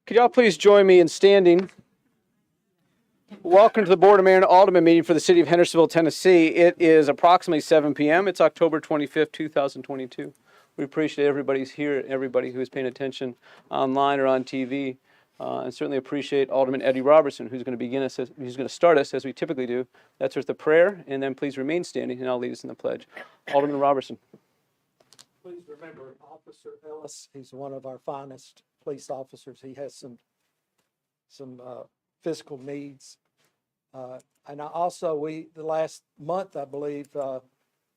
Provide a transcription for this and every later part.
Could y'all please join me in standing? Welcome to the Board of Mayor and Aldermen meeting for the City of Hendersonville, Tennessee. It is approximately 7 p.m. It's October 25th, 2022. We appreciate everybody's here, everybody who is paying attention online or on TV, and certainly appreciate Alderman Eddie Robertson, who's going to start us as we typically do. That's with the prayer, and then please remain standing, and I'll lead us in the pledge. Alderman Robertson. Please remember Officer Ellis. He's one of our finest police officers. He has some physical needs. And also the last month, I believe,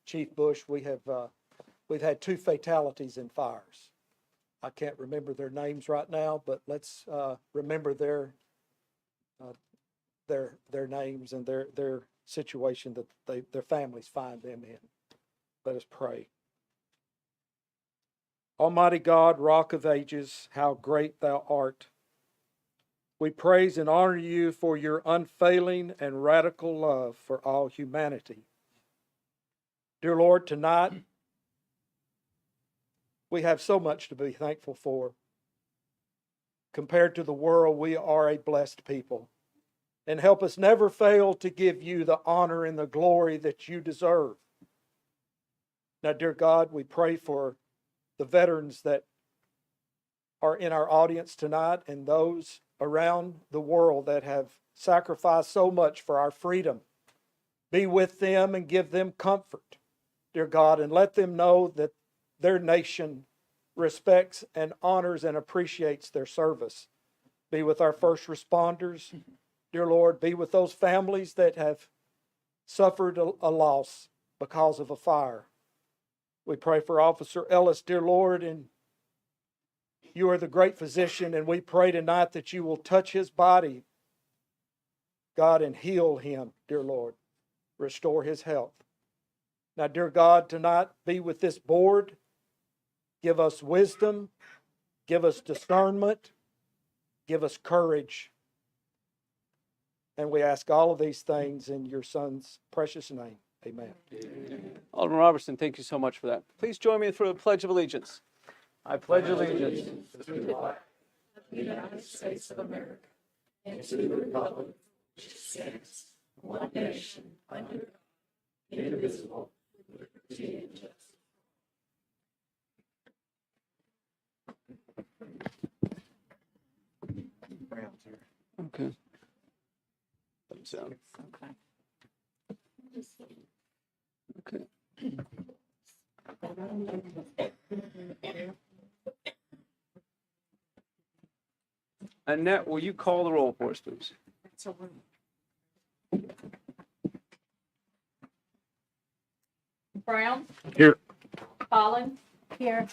Chief Bush, we've had 2 fatalities in fires. I can't remember their names right now, but let's remember their names and their situation that their families find them in. Let us pray. Almighty God, Rock of Ages, how great thou art. We praise and honor you for your unfailing and radical love for all humanity. Dear Lord, tonight we have so much to be thankful for. Compared to the world, we are a blessed people. And help us never fail to give you the honor and the glory that you deserve. Now, dear God, we pray for the veterans that are in our audience tonight and those around the world that have sacrificed so much for our freedom. Be with them and give them comfort, dear God, and let them know that their nation respects and honors and appreciates their service. Be with our first responders, dear Lord. Be with those families that have suffered a loss because of a fire. We pray for Officer Ellis, dear Lord, and you are the great physician, and we pray tonight that you will touch his body, God, and heal him, dear Lord. Restore his health. Now, dear God, tonight be with this board. Give us wisdom. Give us discernment. Give us courage. And we ask all of these things in your Son's precious name. Amen. Alderman Robertson, thank you so much for that. Please join me for the Pledge of Allegiance. I pledge allegiance to the flag of the United States of America and to the republic which stands one nation under God, indivisible, with liberty and justice. Okay. Thumbs down. Okay. Annette, will you call the roll for us, please? Brown. Here. Collins. Here.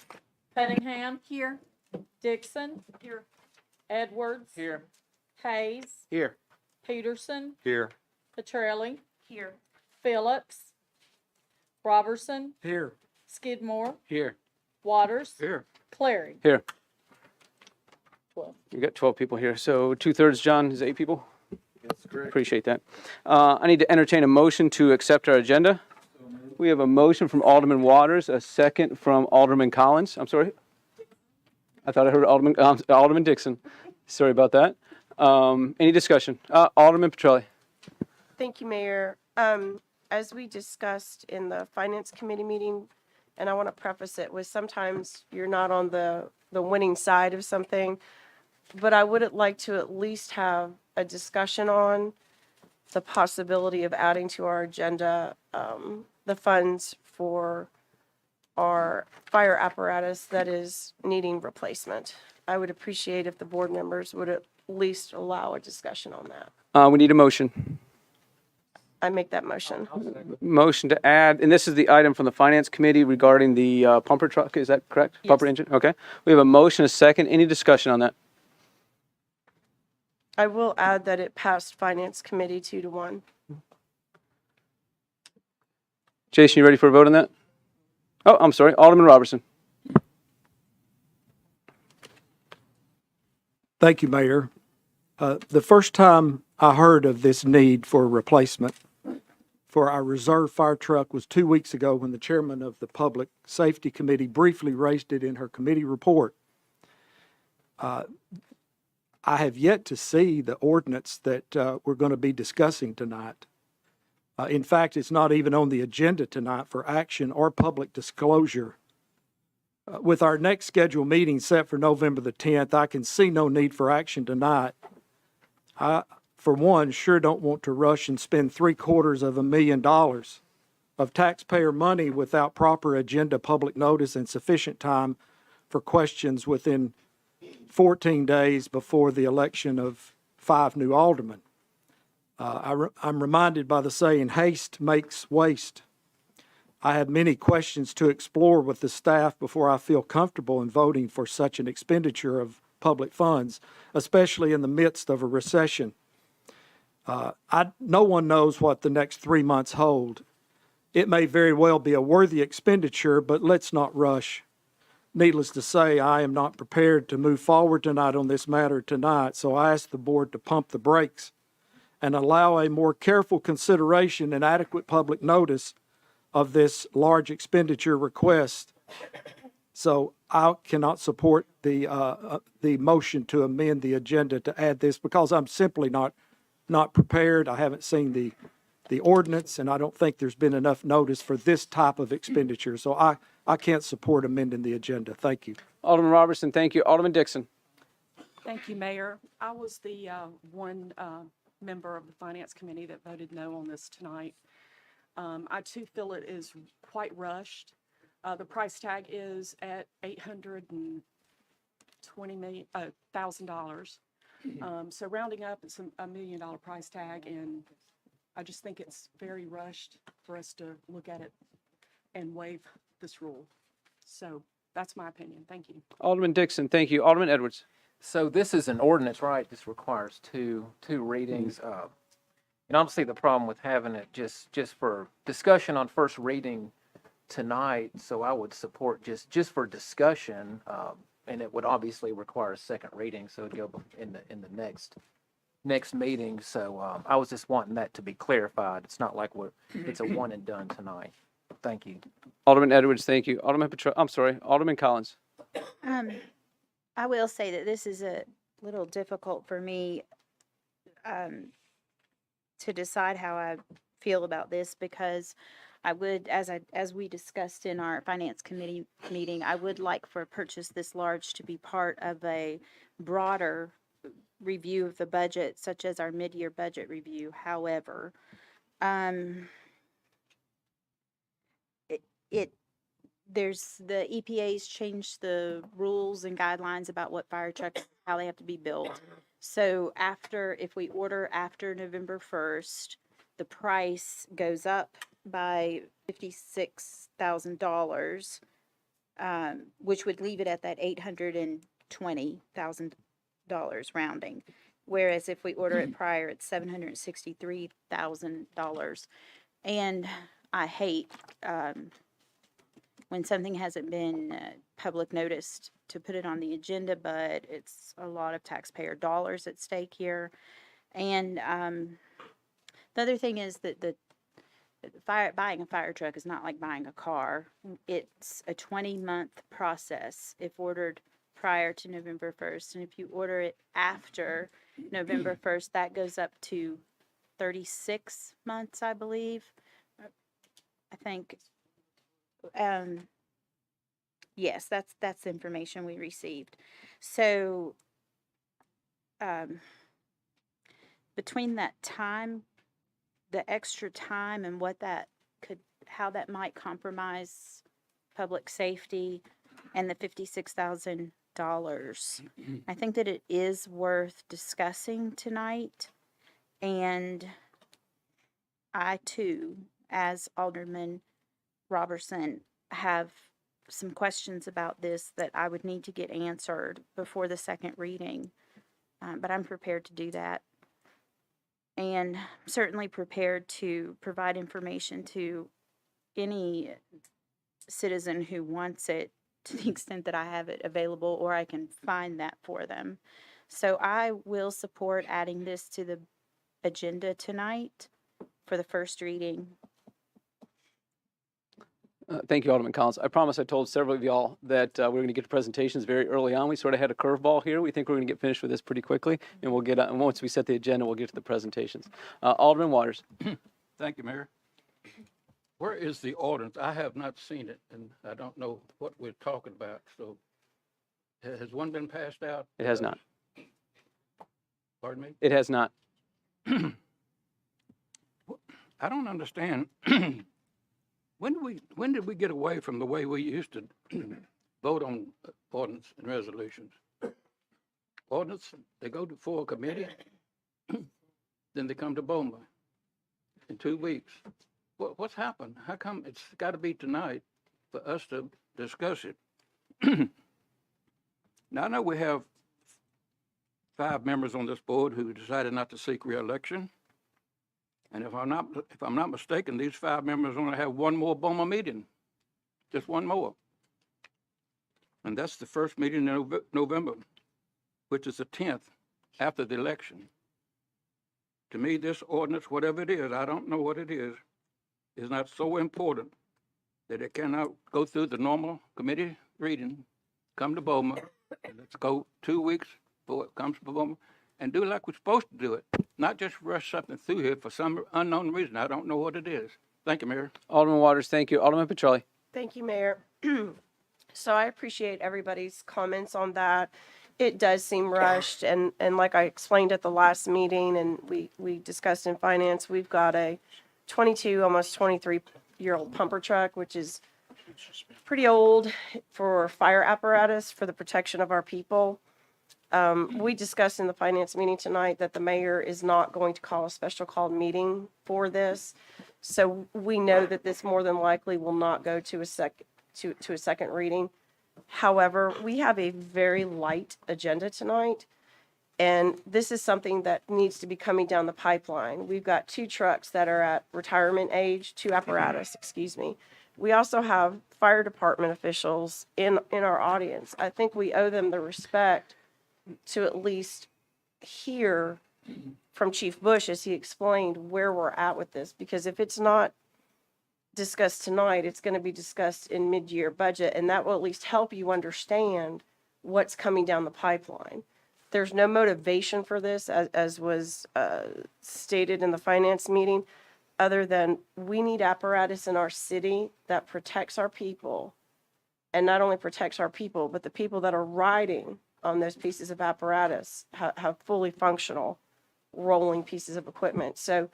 Cunningham. Here. Dixon. Here. Edwards. Here. Hayes. Here. Peterson. Here. Petrelli. Here. Phillips. Robertson. Here. Skidmore. Here. Waters. Here. Clary. Here. 12. We got 12 people here. So 2/3, John, is 8 people? That's correct. Appreciate that. I need to entertain a motion to accept our agenda. We have a motion from Alderman Waters, a second from Alderman Collins. I'm sorry. I thought I heard Alderman Dixon. Sorry about that. Any discussion? Alderman Petrelli. Thank you, Mayor. As we discussed in the Finance Committee meeting, and I want to preface it with sometimes you're not on the winning side of something, but I would like to at least have a discussion on the possibility of adding to our agenda the funds for our fire apparatus that is needing replacement. I would appreciate if the board members would at least allow a discussion on that. We need a motion. I make that motion. Motion to add, and this is the item from the Finance Committee regarding the pumper truck, is that correct? Yes. Pumper engine, okay. We have a motion, a second. Any discussion on that? I will add that it passed Finance Committee 2-1. Jason, you ready for a vote on that? Oh, I'm sorry, Alderman Robertson. Thank you, Mayor. The first time I heard of this need for a replacement for our reserve fire truck was 2 weeks ago when the chairman of the Public Safety Committee briefly raised it in her committee report. I have yet to see the ordinance that we're going to be discussing tonight. In fact, it's not even on the agenda tonight for action or public disclosure. With our next scheduled meeting set for November the 10th, I can see no need for action tonight. I, for one, sure don't want to rush and spend $750,000 of taxpayer money without proper agenda, public notice, and sufficient time for questions within 14 days before the election of 5 new aldermen. I'm reminded by the saying, haste makes waste. I have many questions to explore with the staff before I feel comfortable in voting for such an expenditure of public funds, especially in the midst of a recession. No one knows what the next 3 months hold. It may very well be a worthy expenditure, but let's not rush. Needless to say, I am not prepared to move forward tonight on this matter tonight, so I ask the board to pump the brakes and allow a more careful consideration and adequate public notice of this large expenditure request. So I cannot support the motion to amend the agenda to add this because I'm simply not prepared. I haven't seen the ordinance, and I don't think there's been enough notice for this type of expenditure. So I can't support amending the agenda. Thank you. Alderman Robertson, thank you. Alderman Dixon. Thank you, Mayor. I was the one member of the Finance Committee that voted no on this tonight. I too feel it is quite rushed. The price tag is at $820,000. So rounding up, it's a $1 million price tag, and I just think it's very rushed for us to look at it and waive this rule. So that's my opinion. Thank you. Alderman Dixon, thank you. Alderman Edwards. So this is an ordinance, right? This requires two readings. And obviously the problem with having it just for discussion on first reading tonight, so I would support just for discussion, and it would obviously require a second reading, so it'd go in the next meeting. So I was just wanting that to be clarified. It's not like it's a one and done tonight. Thank you. Alderman Edwards, thank you. Alderman Collins. I will say that this is a little difficult for me to decide how I feel about this because I would, as we discussed in our Finance Committee meeting, I would like for a purchase this large to be part of a broader review of the budget, such as our mid-year budget review. However, there's the EPA's changed the rules and guidelines about what fire trucks, how they have to be built. So if we order after November 1st, the price goes up by $56,000, which would leave it at that $820,000 rounding. Whereas if we order it prior, it's $763,000. And I hate when something hasn't been public noticed to put it on the agenda, but it's a lot of taxpayer dollars at stake here. And the other thing is that buying a fire truck is not like buying a car. It's a 20-month process if ordered prior to November 1st. And if you order it after November 1st, that goes up to 36 months, I believe. I think. Yes, that's the information we received. So, between that time, the extra time and how that might compromise public safety and the $56,000, I think that it is worth discussing tonight. And I too, as Alderman Robertson, have some questions about this that I would need to get answered before the second reading, but I'm prepared to do that. And certainly prepared to provide information to any citizen who wants it to the extent that I have it available or I can find that for them. So I will support adding this to the agenda tonight for the first reading. Thank you, Alderman Collins. I promise I told several of y'all that we were going to get to presentations very early on. We sort of had a curveball here. We think we're going to get finished with this pretty quickly, and we'll get and once we set the agenda, we'll get to the presentations. Alderman Waters. Thank you, Mayor. Where is the ordinance? I have not seen it, and I don't know what we're talking about, so has one been passed out? It has not. Pardon me? It has not. I don't understand. When did we get away from the way we used to vote on ordinance and resolutions? Ordinance, they go before a committee, then they come to BOMA in 2 weeks. What's happened? How come it's got to be tonight for us to discuss it? Now, I know we have 5 members on this board who decided not to seek re-election. And if I'm not mistaken, these 5 members only have one more BOMA meeting, just one more. And that's the first meeting in November, which is the 10th after the election. To me, this ordinance, whatever it is, I don't know what it is not so important that it cannot go through the normal committee reading, come to BOMA, and let's go 2 weeks before it comes to BOMA, and do like we're supposed to do it, not just rush something through here for some unknown reason. I don't know what it is. Thank you, Mayor. Alderman Waters, thank you. Alderman Petrelli. Thank you, Mayor. So I appreciate everybody's comments on that. It does seem rushed, and like I explained at the last meeting, and we discussed in finance, we've got a 22, almost 23-year-old pumper truck, which is pretty old for fire apparatus for the protection of our people. We discussed in the finance meeting tonight that the mayor is not going to call a special called meeting for this. So we know that this more than likely will not go to a second reading. However, we have a very light agenda tonight, and this is something that needs to be coming down the pipeline. We've got 2 trucks that are at retirement age, 2 apparatus, excuse me. We also have fire department officials in our audience. I think we owe them the respect to at least hear from Chief Bush as he explained where we're at with this, because if it's not discussed tonight, it's going to be discussed in mid-year budget, and that will at least help you understand what's coming down the pipeline. There's no motivation for this, as was stated in the finance meeting, other than we need apparatus in our city that protects our people, and not only protects our people, but the people that are riding on those pieces of apparatus have fully functional rolling pieces of equipment. So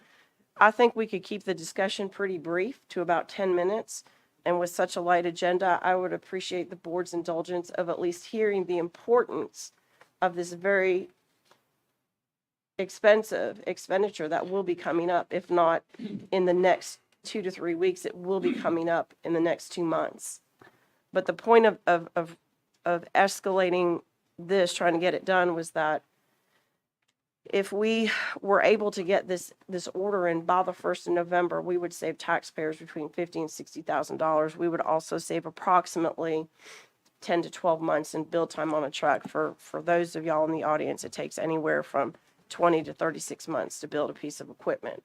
I think we could keep the discussion pretty brief to about 10 minutes. And with such a light agenda, I would appreciate the board's indulgence of at least hearing the importance of this very expensive expenditure that will be coming up. If not in the next 2 to 3 weeks, it will be coming up in the next 2 months. But the point of escalating this, trying to get it done, was that if we were able to get this order in by the 1st of November, we would save taxpayers between $50,000 and $60,000. We would also save approximately 10 to 12 months in build time on a truck. For those of y'all in the audience, it takes anywhere from 20 to 36 months to build a piece of equipment.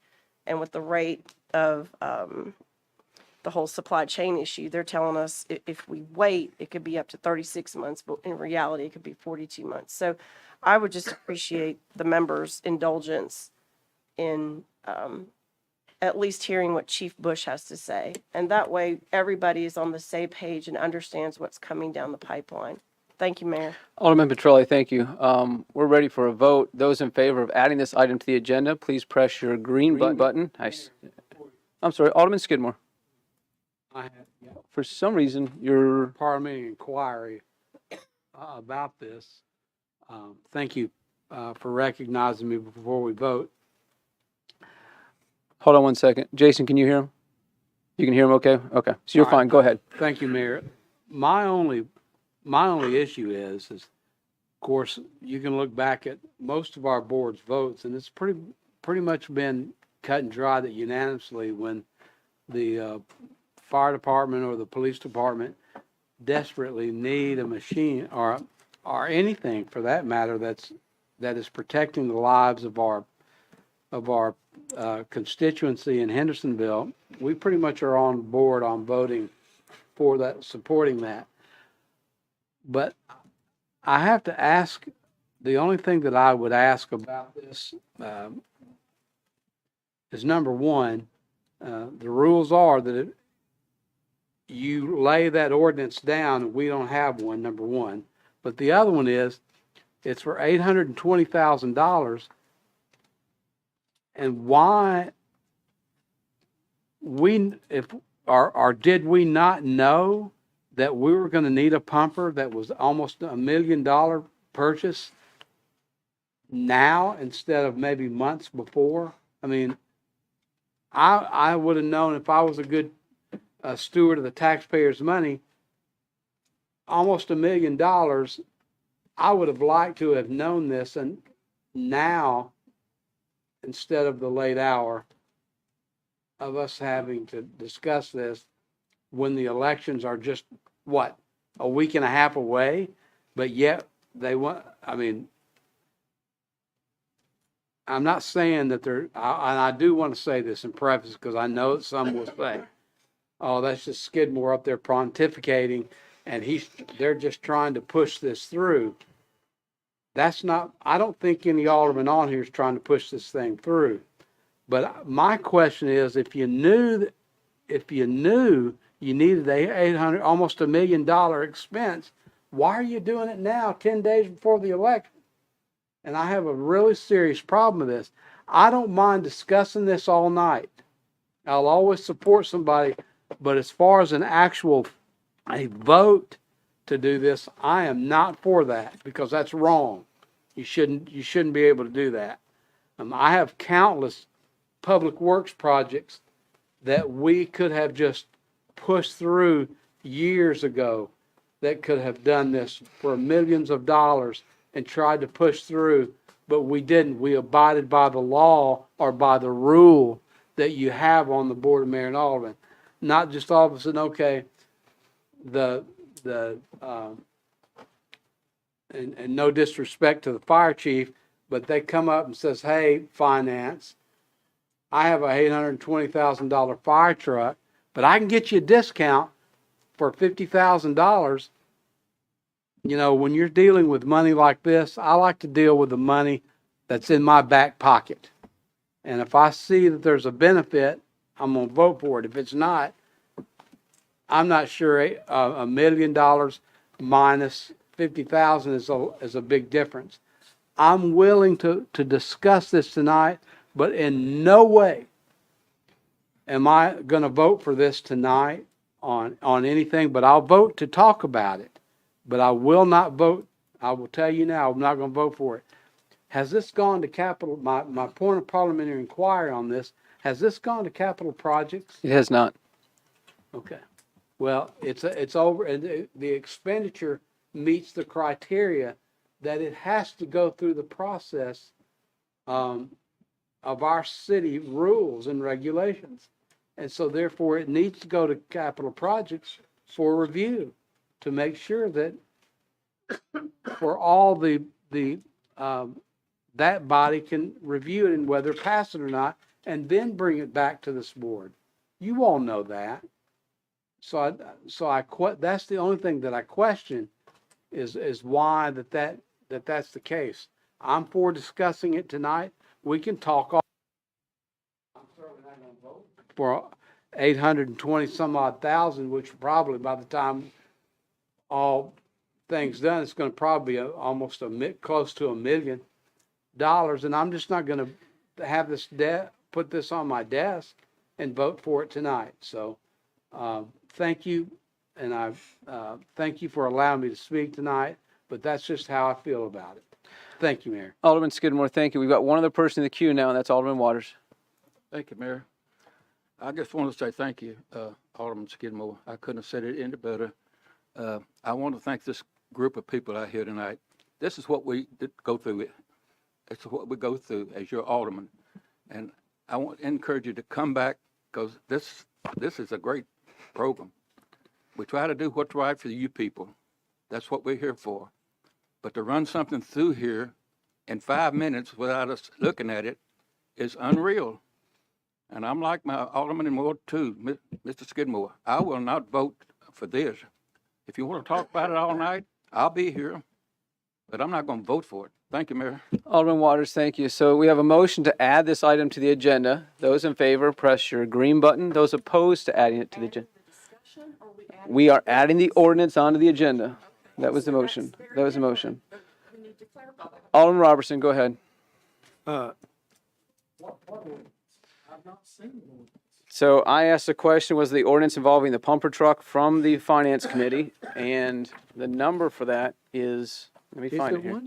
And with the rate of the whole supply chain issue, they're telling us if we wait, it could be up to 36 months, but in reality, it could be 42 months. So I would just appreciate the members' indulgence in at least hearing what Chief Bush has to say. And that way, everybody is on the same page and understands what's coming down the pipeline. Thank you, Mayor. Alderman Petrelli, thank you. We're ready for a vote. Those in favor of adding this item to the agenda, please press your green button. I'm sorry, Alderman Skidmore. I have, For some reason, you're... pardon me, inquiry about this. Thank you for recognizing me before we vote. Hold on one second. Jason, can you hear him? You can hear him okay? Okay. So you're All right. fine. Go ahead. Thank you, Mayor. My only issue is of course, you can look back at most of our board's votes, and it's pretty much been cut and dry that unanimously when the fire department or the police department desperately need a machine or anything for that matter that is protecting the lives of our constituency in Hendersonville. We pretty much are on board on voting for that, supporting that. But I have to ask, the only thing that I would ask about this is number one, the rules are that you lay that ordinance down and we don't have one, number one. But the other one is, it's for $820,000. And why did we not know that we were gonna need a pumper that was almost $1 million purchase now instead of maybe months before? I mean, I would have known if I was a good steward of the taxpayers' money, almost $1 million, I would have liked to have known this and now, instead of the late hour of us having to discuss this when the elections are just, what, a week and a half away? But yet they want, I mean, I'm not saying that and I do want to say this in preface because I know that some will say, oh, that's just Skidmore up there pontificating and they're just trying to push this through. That's not, I don't think any alderman on here is trying to push this thing through. But my question is, if you knew you needed a almost $1 million expense, why are you doing it now, 10 days before the election? And I have a really serious problem with this. I don't mind discussing this all night. I'll always support somebody, but as far as a vote to do this, I am not for that because that's wrong. You shouldn't be able to do that. I have countless public works projects that we could have just pushed through years ago that could have done this for millions of dollars and tried to push through, but we didn't. We abided by the law or by the rule that you have on the Board of Mayor and Aldermen. Not just all of a sudden, okay, and no disrespect to the fire chief, but they come up and says, hey, finance, I have a $820,000 fire truck, but I can get you a discount for $50,000. You know, when you're dealing with money like this, I like to deal with the money that's in my back pocket. And if I see that there's a benefit, I'm going to vote for it. If it's not, I'm not sure $1 million minus 50,000 is a big difference. I'm willing to discuss this tonight, but in no way am I going to vote for this tonight on anything, but I'll vote to talk about it. But I will not vote. I will tell you now, I'm not going to vote for it. Has this gone to capital, my point of parliamentary inquiry on this, has this gone to capital projects? It has not. Okay. Well, it's over, and the expenditure meets the criteria that it has to go through the process of our city rules and regulations. And so therefore it needs to go to capital projects for review to make sure that for all that body can review it and whether pass it or not, and then bring it back to this board. You all know that. So that's the only thing that I question is why that's the case. I'm for discussing it tonight. We can talk all. I'm certainly not going to vote for 820 some odd thousand, which probably by the time all things done, it's going to probably be almost close to $1 million. And I'm just not going to have this put this on my desk and vote for it tonight. So thank you, and I thank you for allowing me to speak tonight. But that's just how I feel about it. Thank you, Mayor. Alderman Skidmore, thank you. We've got one other person in the queue now, and that's Alderman Waters. Thank you, Mayor. I just want to say thank you, Alderman Skidmore. I couldn't have said it any better. I want to thank this group of people out here tonight. This is what we go through. It's what we go through as your alderman. And I want to encourage you to come back because this is a great program. We try to do what's right for you people. That's what we're here for. But to run something through here in 5 minutes without us looking at it is unreal. And I'm like my alderman in Ward 2, Mr. Skidmore. I will not vote for this. If you want to talk about it all night, I'll be here, but I'm not going to vote for it. Thank you, Mayor. Alderman Waters, thank you. So we have a motion to add this item to the agenda. Those in favor, press your green button. Those opposed to adding it to the agenda. We are adding the ordinance onto the agenda. That was the motion. That was the motion. Alderman Robertson, go ahead. So I asked the question, was the ordinance involving the pumper truck from the Finance Committee? And the number for that is, let me find it here.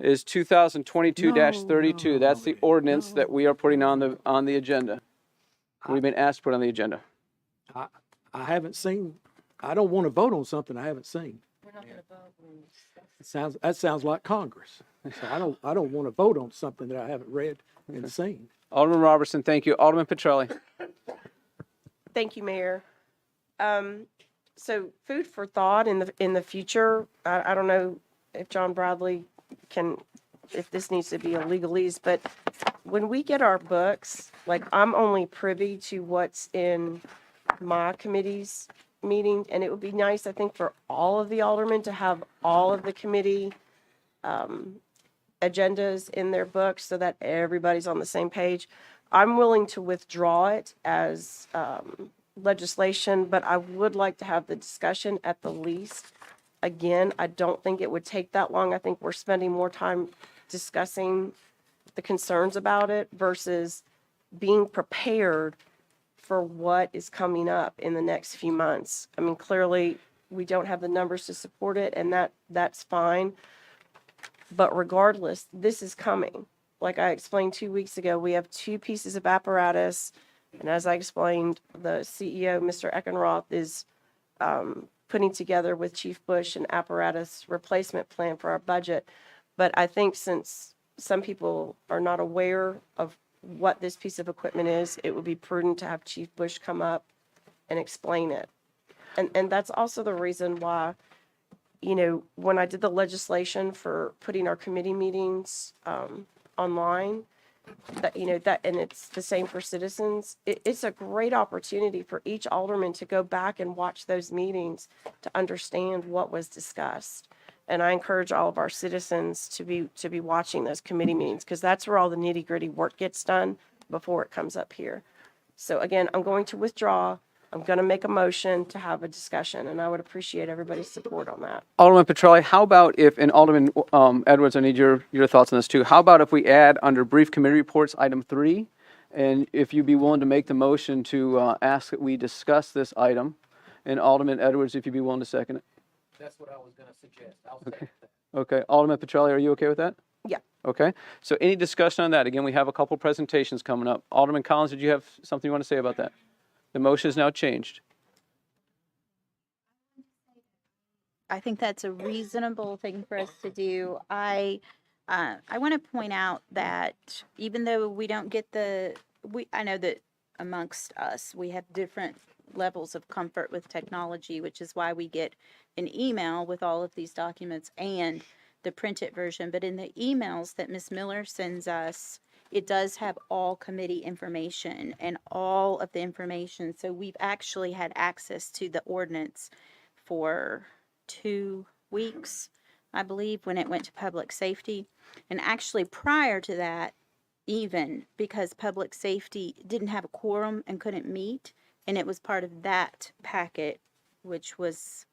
Is 2022-32. That's the ordinance that we are putting on the agenda. We've been asked to put on the agenda. I haven't seen, I don't want to vote on something I haven't seen. That sounds like Congress. So I don't want to vote on something that I haven't read and seen. Alderman Robertson, thank you. Alderman Petrelli. Thank you, Mayor. So food for thought in the future. I don't know if John Bradley if this needs to be a legalese, but when we get our books, like I'm only privy to what's in my committee's meeting, and it would be nice, I think, for all of the aldermen to have all of the committee agendas in their books so that everybody's on the same page. I'm willing to withdraw it as legislation, but I would like to have the discussion at the least. Again, I don't think it would take that long. I think we're spending more time discussing the concerns about it versus being prepared for what is coming up in the next few months. I mean, clearly, we don't have the numbers to support it, and that's fine. But regardless, this is coming. Like I explained 2 weeks ago, we have 2 pieces of apparatus, and as I explained, the CEO, Mr. Eckenroth, is putting together with Chief Bush an apparatus replacement plan for our budget. But I think since some people are not aware of what this piece of equipment is, it would be prudent to have Chief Bush come up and explain it. And that's also the reason why, you know, when I did the legislation for putting our committee meetings online, that, you know, that, and it's the same for citizens, it's a great opportunity for each alderman to go back and watch those meetings to understand what was discussed. And I encourage all of our citizens to be watching those committee meetings, because that's where all the nitty gritty work gets done before it comes up here. So again, I'm going to withdraw. I'm going to make a motion to have a discussion, and I would appreciate everybody's support on that. Alderman Petrelli, how about if, and Alderman Edwards, I need your thoughts on this too. How about if we add under brief committee reports, item 3, and if you'd be willing to make the motion to ask that we discuss this item, and Alderman Edwards, if you'd be willing to second it. That's what I was going to suggest. I'll second that. Okay, Alderman Petrelli, are you okay with that? Yeah. Okay, so any discussion on that? Again, we have a couple presentations coming up. Alderman Collins, did you have something you want to say about that? The motion is now changed. I think that's a reasonable thing for us to do. I want to point out that even though we don't get I know that amongst us, we have different levels of comfort with technology, which is why we get an email with all of these documents and the printed version. But in the emails that Ms. Miller sends us, it does have all committee information and all of the information. So we've actually had access to the ordinance for 2 weeks, I believe, when it went to public safety. And actually prior to that, even because public safety didn't have a quorum and couldn't meet, and it was part of that packet, which was,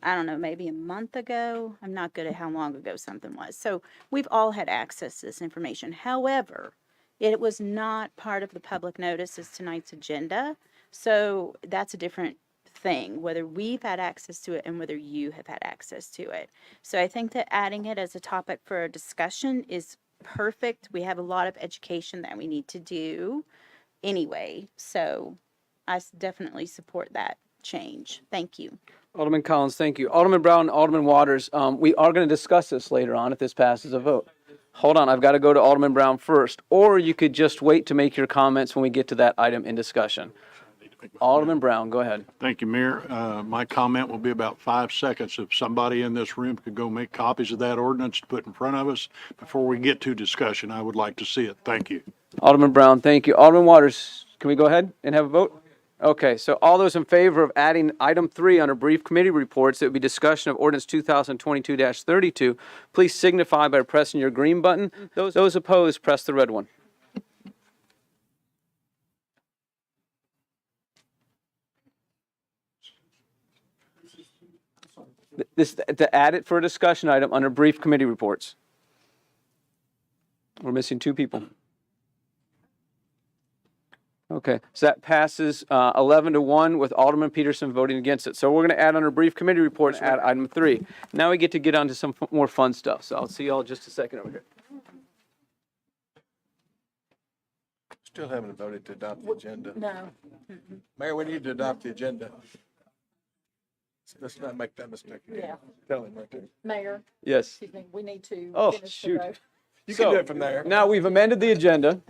I don't know, maybe a month ago. I'm not good at how long ago something was. So we've all had access to this information. However, it was not part of the public notice as tonight's agenda. So that's a different thing, whether we've had access to it and whether you have had access to it. So I think that adding it as a topic for a discussion is perfect. We have a lot of education that we need to do anyway. So I definitely support that change. Thank you. Alderman Collins, thank you. Alderman Brown and Alderman Waters, we are going to discuss this later on if this passes a vote. Hold on, I've got to go to Alderman Brown first, or you could just wait to make your comments when we get to that item in discussion. Alderman Brown, go ahead. Thank you, Mayor. My comment will be about 5 seconds. If somebody in this room could go make copies of that ordinance to put in front of us before we get to discussion, I would like to see it. Thank you. Alderman Brown, thank you. Alderman Waters, can we go ahead and have a vote? Okay, so all those in favor of adding item 3 under brief committee reports, it would be discussion of ordinance 2022-32, please signify by pressing your green button. Those opposed, press the red one. This, to add it for a discussion item under brief committee reports. We're missing 2 people. Okay, so that passes 11-1 with Alderman Peterson voting against it. So we're going to add under brief committee reports, add item 3. Now we get to get on to some more fun stuff. So I'll see y'all in just a second over here. Still haven't voted to adopt the agenda. No. Mayor, we need to adopt the agenda. Let's not make that mistake. Yeah. Tell him right there. Mayor, Yes. excuse me, we need to Oh, finish the shoot. vote. You can do it from there. Now we've amended the agenda.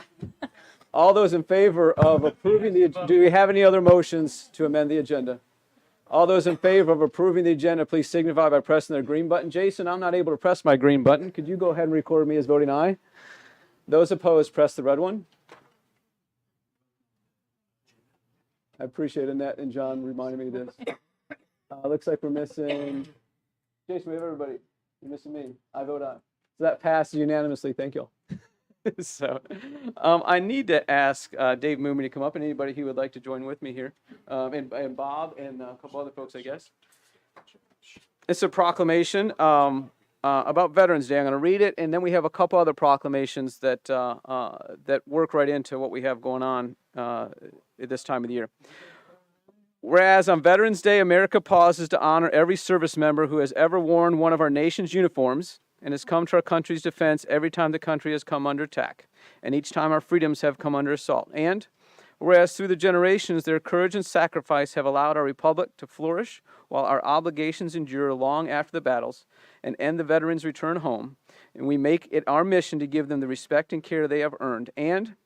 All those in favor of approving the, do we have any other motions to amend the agenda? All those in favor of approving the agenda, please signify by pressing their green button. Jason, I'm not able to press my green button. Could you go ahead and record me as voting aye? Those opposed, press the red one. I appreciate Annette and John reminding me of this. Looks like we're missing, Jason, we have everybody. You're missing me. I vote aye. So that passes unanimously. Thank you all. So I need to ask Dave Mooney to come up, and anybody who would like to join with me here, and Bob and a couple other folks, I guess. It's a proclamation about Veterans Day. I'm going to read it, and then we have a couple other proclamations that that work right into what we have going on at this time of the year. Whereas on Veterans Day, America pauses to honor every service member who has ever worn one of our nation's uniforms and has come to our country's defense every time the country has come under attack, and each time our freedoms have come under assault. And whereas through the generations, their courage and sacrifice have allowed our republic to flourish while our obligations endure long after the battles and end the veterans' return home, and we make it our mission to give them the respect and care they have earned. And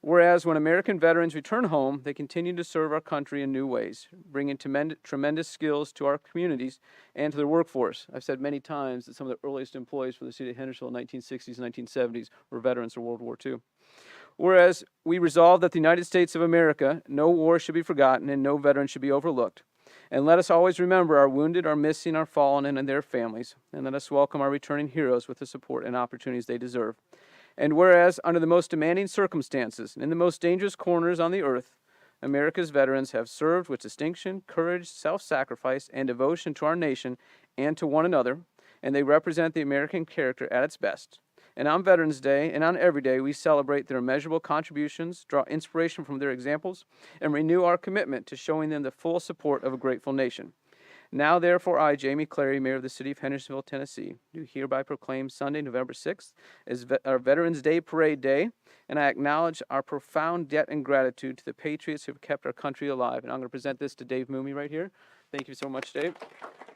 whereas when American veterans return home, they continue to serve our country in new ways, bringing tremendous skills to our communities and to their workforce. I've said many times that some of the earliest employees for the city of Hendersonville in the 1960s and 1970s were veterans of World War II. Whereas we resolve that the United States of America, no war should be forgotten and no veteran should be overlooked. And let us always remember our wounded, our missing, our fallen, and their families. And let us welcome our returning heroes with the support and opportunities they deserve. And whereas, under the most demanding circumstances and in the most dangerous corners on the earth, America's veterans have served with distinction, courage, self-sacrifice, and devotion to our nation and to one another, and they represent the American character at its best. And on Veterans Day and on every day, we celebrate their immeasurable contributions, draw inspiration from their examples, and renew our commitment to showing them the full support of a grateful nation. Now, therefore, I, Jamie Clary, Mayor of the City of Hendersonville, Tennessee, do hereby proclaim Sunday, November 6th as our Veterans Day Parade Day, and I acknowledge our profound debt and gratitude to the patriots who have kept our country alive. And I'm going to present this to Dave Mooney right here. Thank you so much, Dave.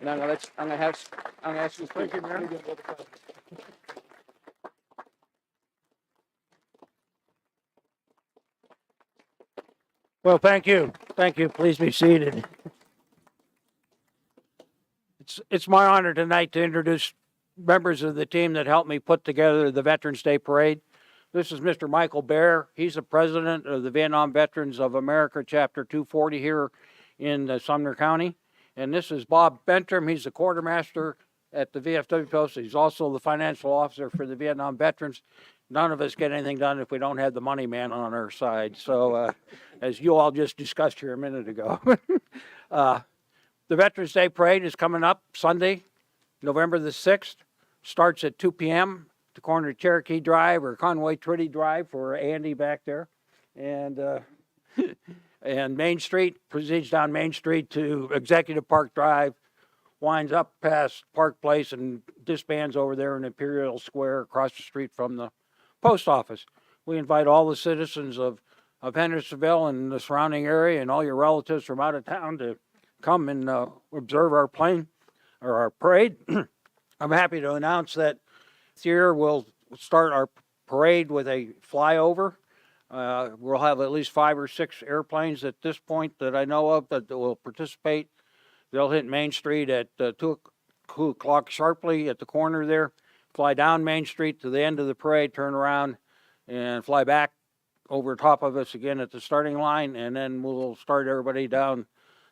And I'm going to ask you to speak. Thank you, Mayor. Well, thank you. Thank you. Please be seated. It's my honor tonight to introduce members of the team that helped me put together the Veterans Day Parade. This is Mr. Michael Bear. He's the president of the Vietnam Veterans of America, Chapter 240 here in Sumner County. And this is Bob Bentram. He's the quartermaster at the VFW post. He's also the financial officer for the Vietnam Veterans. None of us get anything done if we don't have the money man on our side. So as you all just discussed here a minute ago. The Veterans Day Parade is coming up Sunday, November the 6th. Starts at 2 p.m. at the corner of Cherokee Drive or Conway Twitty Drive for Andy back there. And and Main Street, proceeds down Main Street to Executive Park Drive, winds up past Park Place and disbands over there in Imperial Square across the street from the post office. We invite all the citizens of Hendersonville and the surrounding area and all your relatives from out of town to come and observe our parade. I'm happy to announce that this year we'll start our parade with a flyover. We'll have at least 5 or 6 airplanes at this point that I know of that will participate. They'll hit Main Street at 2 o'clock sharply at the corner there, fly down Main Street to the end of the parade, turn around, and fly back over top of us again at the starting line, and then we'll start everybody down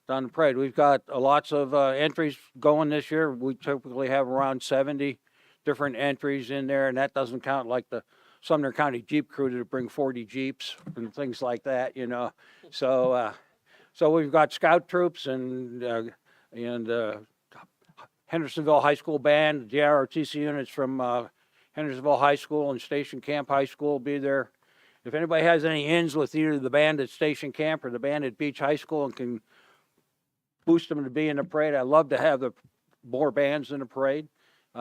the parade. We've got lots of entries going this year. We typically have around 70 different entries in there, and that doesn't count like the Sumner County Jeep crew to bring 40 Jeeps and things like that, you know. So we've got scout troops and Hendersonville High School band, JROTC units from Hendersonville High School and Station Camp High School will be there. If anybody has any ins with either the band at Station Camp or the band at Beach High School and can boost them to be in the parade, I'd love to have the more bands in the parade.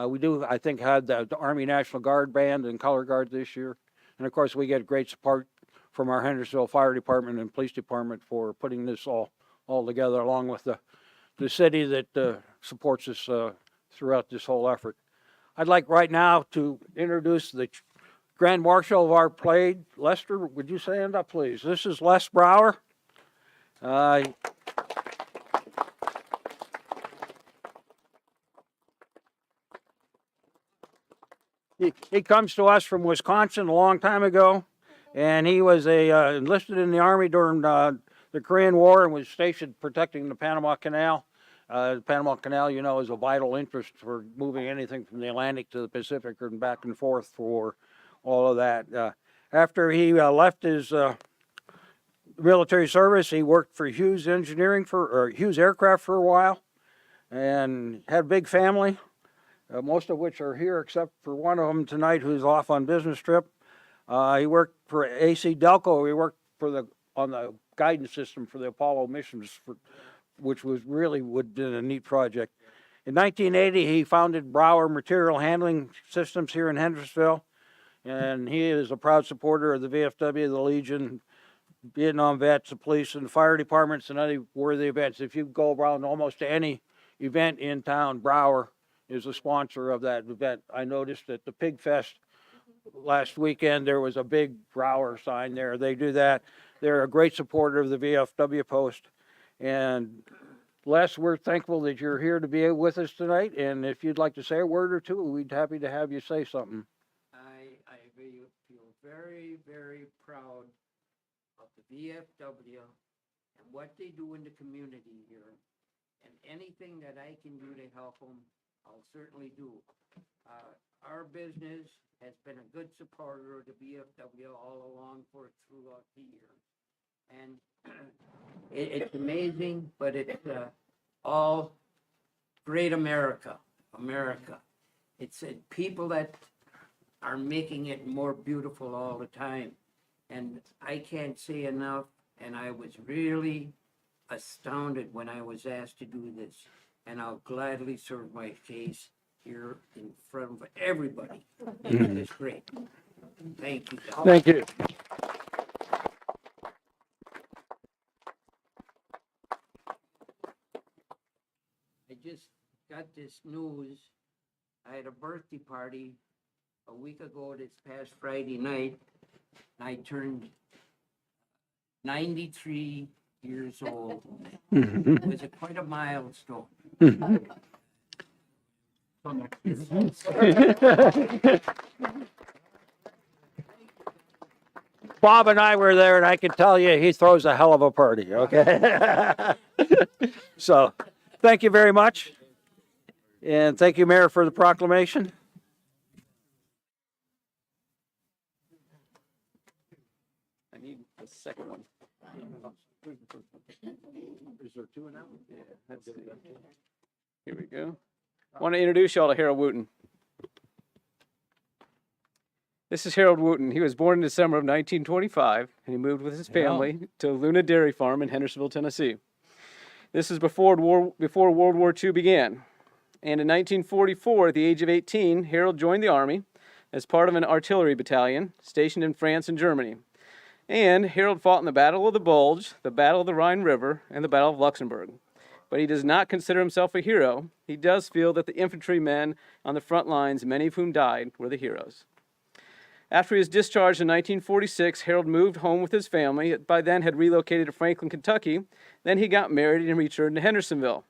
We do, I think, have the Army National Guard band and color guard this year. And of course, we get great support from our Hendersonville Fire Department and Police Department for putting this all together, along with the city that supports us throughout this whole effort. I'd like right now to introduce the Grand Marshal of our parade. Lester, would you stand up, please? This is Les Brower. He comes to us from Wisconsin a long time ago, and he was enlisted in the Army during the Korean War and was stationed protecting the Panama Canal. The Panama Canal, you know, is a vital interest for moving anything from the Atlantic to the Pacific and back and forth for all of that. After he left his military service, he worked for Hughes Hughes Aircraft for a while, and had a big family. Most of which are here, except for one of them tonight who's off on business trip. He worked for AC Delco. He worked on the guidance system for the Apollo missions, which would been a neat project. In 1980, he founded Brower Material Handling Systems here in Hendersonville, and he is a proud supporter of the VFW, the Legion, Vietnam vets, the police, and the fire departments, and other worthy events. If you go around almost any event in town, Brower is a sponsor of that event. I noticed at the Pig Fest last weekend, there was a big Brower sign there. They do that. They're a great supporter of the VFW post. And Les, we're thankful that you're here to be with us tonight. And if you'd like to say a word or two, we'd be happy to have you say something. I feel very, very proud of the VFW and what they do in the community here. And anything that I can do to help them, I'll certainly do. Our business has been a good supporter of the VFW all along throughout the years. And it's amazing, but it's all great America. It's people that are making it more beautiful all the time. And I can't say enough, and I was really astounded when I was asked to do this. And I'll gladly serve my case here in front of everybody. And it's great. Thank you. Thank you. I just got this news. I had a birthday party a week ago this past Friday night. And I turned 93 years old. It was quite a milestone. Bob and I were there, and I can tell you he throws a hell of a party, okay? So, thank you very much. And thank you, Mayor, for the proclamation. I need the second one. Is there two now? Yeah, that's it. Here we go. I want to introduce y'all to Harold Wooten. This is Harold Wooten. He was born in December of 1925, and he moved with his family to Luna Dairy Farm in Hendersonville, Tennessee. This is before World War II began. And in 1944, at the age of 18, Harold joined the Army as part of an artillery battalion stationed in France and Germany. And Harold fought in the Battle of the Bulge, the Battle of the Rhine River, and the Battle of Luxembourg. But he does not consider himself a hero. He does feel that the infantrymen on the front lines, many of whom died, were the heroes. After he was discharged in 1946, Harold moved home with his family. By then had relocated to Franklin, Kentucky. Then he got married and returned to Hendersonville.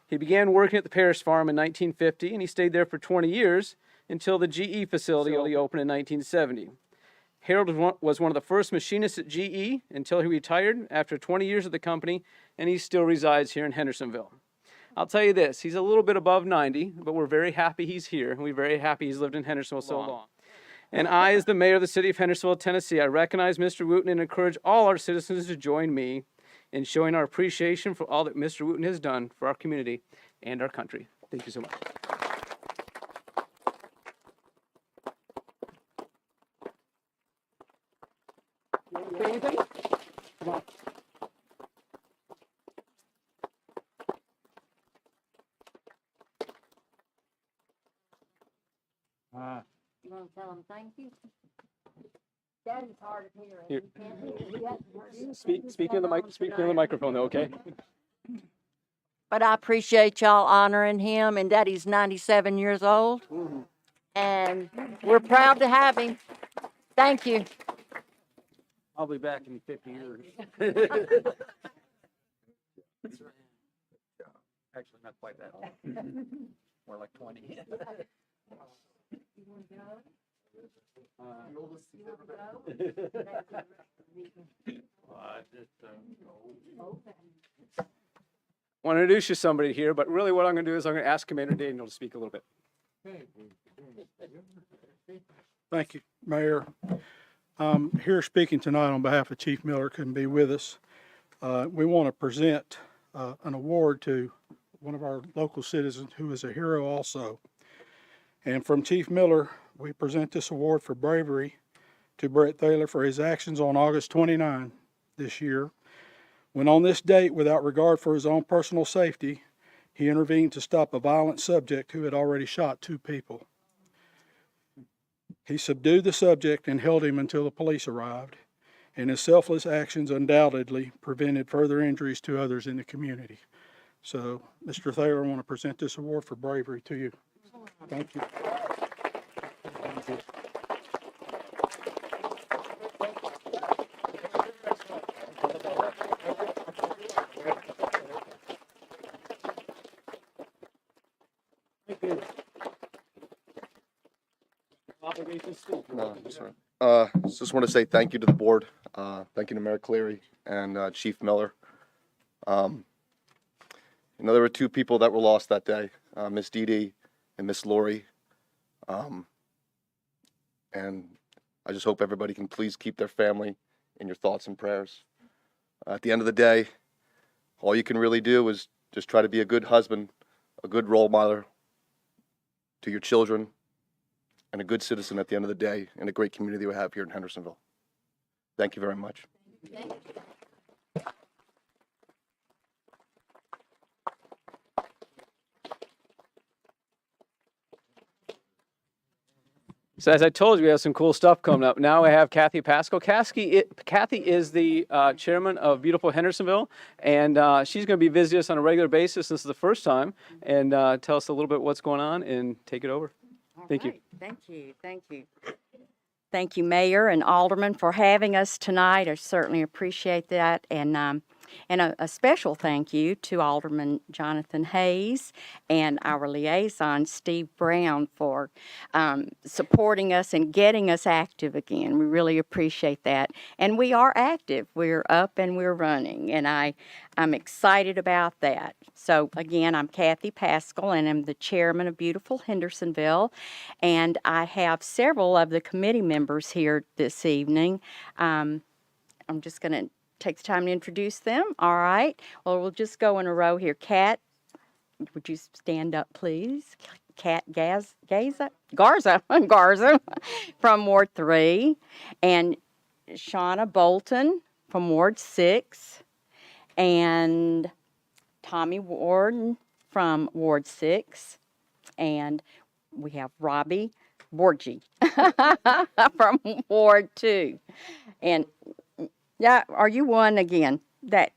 He began working at the Parish Farm in 1950, and he stayed there for 20 years until the GE facility opened in 1970. Harold was one of the first machinists at GE until he retired after 20 years at the company, and he still resides here in Hendersonville. I'll tell you this, he's a little bit above 90, but we're very happy he's here, and we're very happy he's lived in Hendersonville so long. And I, as the mayor of the city of Hendersonville, Tennessee, I recognize Mr. Wooten and encourage all our citizens to join me in showing our appreciation for all that Mr. Wooten has done for our community and our country. Thank you so much. You wanna tell him thank you? Daddy's hard of hearing. Here. He can't hear. He hasn't heard you. Speaking of the microphone, though, okay? But I appreciate y'all honoring him, and Daddy's 97 years old. And we're proud to have him. Thank you. I'll be back in 50 years. Actually, not quite that long. More like 20. I want to introduce you to somebody here, but really what I'm going to do is I'm going to ask Commander Daniel to speak a little bit. Thank you, Mayor. Here speaking tonight on behalf of Chief Miller, couldn't be with us. We want to present an award to one of our local citizens who is a hero also. And from Chief Miller, we present this award for bravery to Brett Thaler for his actions on August 29 this year, when on this date, without regard for his own personal safety, he intervened to stop a violent subject who had already shot 2 people. He subdued the subject and held him until the police arrived, and his selfless actions undoubtedly prevented further injuries to others in the community. So, Mr. Thaler, I want to present this award for bravery to you. Thank you. No, sorry. Just want to say thank you to the board. Thank you to Mayor Cleary and Chief Miller. There were 2 people that were lost that day, Miss Dee Dee and Miss Lori. And I just hope everybody can please keep their family in your thoughts and prayers. At the end of the day, all you can really do is just try to be a good husband, a good role model to your children, and a good citizen at the end of the day in a great community we have here in Hendersonville. Thank you very much. So as I told you, we have some cool stuff coming up. Now I have Kathy Pascal. Kathy is the chairman of Beautiful Hendersonville, and she's going to be visiting us on a regular basis. This is the first time, and tell us a little bit what's going on and take it over. Thank you. Thank you. Thank you. Thank you, Mayor and Aldermen, for having us tonight. I certainly appreciate that. And a special thank you to Alderman Jonathan Hayes and our liaison, Steve Brown, for supporting us and getting us active again. We really appreciate that. And we are active. We're up and we're running, and I'm excited about that. So again, I'm Kathy Pascal, and I'm the chairman of Beautiful Hendersonville, and I have several of the committee members here this evening. I'm just going to take the time to introduce them. All right. Well, we'll just go in a row here. Kat, would you stand up, please? Kat Garza from Ward 3, and Shauna Bolton from Ward 6, and Tommy Warden from Ward 6, and we have Robbie Borgie from Ward 2. And yeah, are you one again? That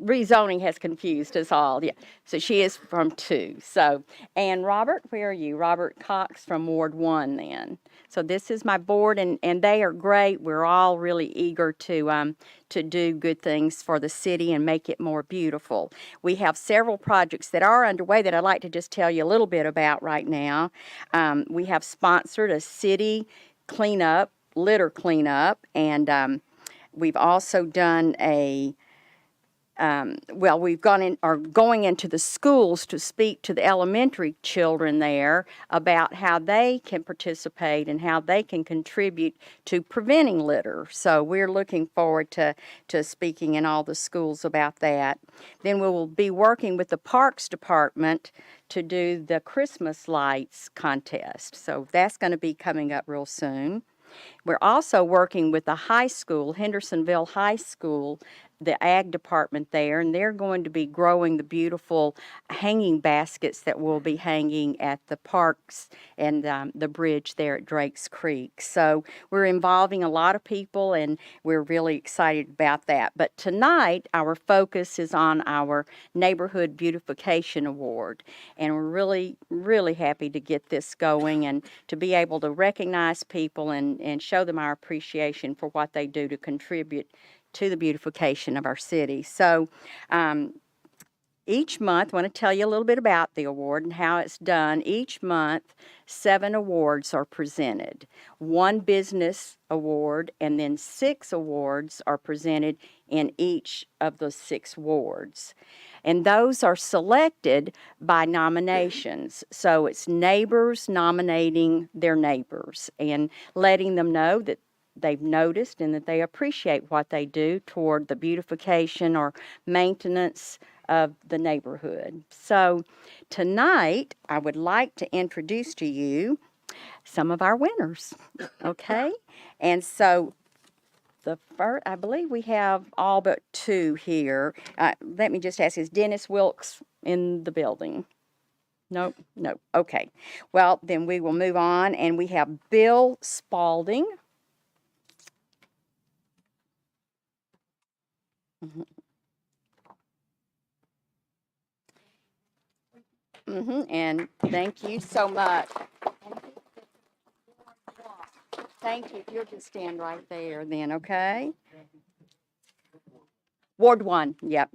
rezoning has confused us all. Yeah. So she is from 2. So, and Robert, where are you? Robert Cox from Ward 1 then. So this is my board, and they are great. We're all really eager to do good things for the city and make it more beautiful. We have several projects that are underway that I'd like to just tell you a little bit about right now. We have sponsored a city cleanup litter cleanup, and we've also done we've are going into the schools to speak to the elementary children there about how they can participate and how they can contribute to preventing litter. So we're looking forward to speaking in all the schools about that. Then we will be working with the Parks Department to do the Christmas lights contest. So that's going to be coming up real soon. We're also working with the high school, Hendersonville High School, the ag department there, and they're going to be growing the beautiful hanging baskets that will be hanging at the parks and the bridge there at Drake's Creek. So we're involving a lot of people, and we're really excited about that. But tonight, our focus is on our Neighborhood Beautification Award, and we're really, really happy to get this going and to be able to recognize people and show them our appreciation for what they do to contribute to the beautification of our city. So each month, I want to tell you a little bit about the award and how it's done. Each month, 7 awards are presented. 1 business award, and then 6 awards are presented in each of those 6 wards. And those are selected by nominations. So it's neighbors nominating their neighbors and letting them know that they've noticed and that they appreciate what they do toward the beautification or maintenance of the neighborhood. So tonight, I would like to introduce to you some of our winners, okay? And so the first, I believe we have all but 2 here. Let me just ask, is Dennis Wilkes in the building? Nope, no, okay. Well, then we will move on, and we have Bill Spalding. And thank you so much. Thank you. If you'll just stand right there then, okay? Ward 1, yep.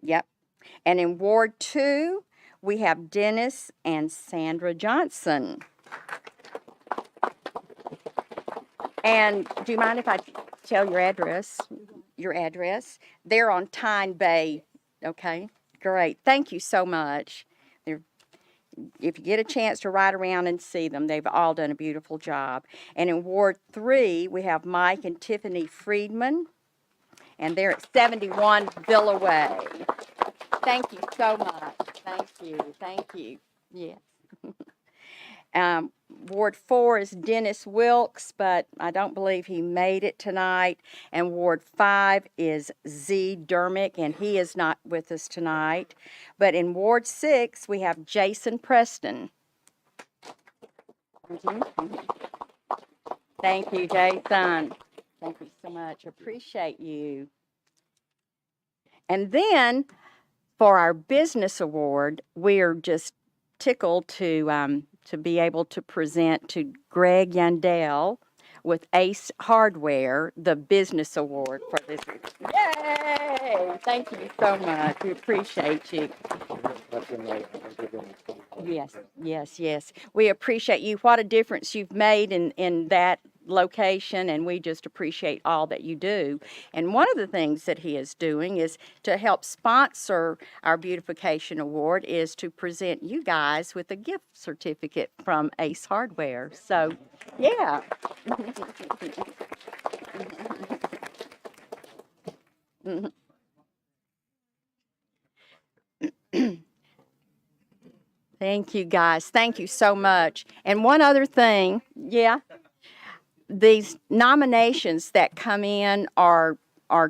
And in Ward 2, we have Dennis and Sandra Johnson. And do you mind if I tell your address? Your address? They're on Tyne Bay, okay? Great. Thank you so much. If you get a chance to ride around and see them, they've all done a beautiful job. And in Ward 3, we have Mike and Tiffany Friedman, and they're at 71 Villa Way. Thank you so much. Thank you. Yes. Ward 4 is Dennis Wilkes, but I don't believe he made it tonight. And Ward 5 is Z. Dermick, and he is not with us tonight. But in Ward 6, we have Jason Preston. Thank you, Jason. Thank you so much. Appreciate you. And then for our business award, we're just tickled to be able to present to Greg Yandell with Ace Hardware the business award for this year. Yay! Thank you so much. We appreciate you. Yes. We appreciate you. What a difference you've made in that location, and we just appreciate all that you do. And one of the things that he is doing is to help sponsor our beautification award is to present you guys with a gift certificate from Ace Hardware. So, yeah. Thank you, guys. Thank you so much. And one other thing, these nominations that come in are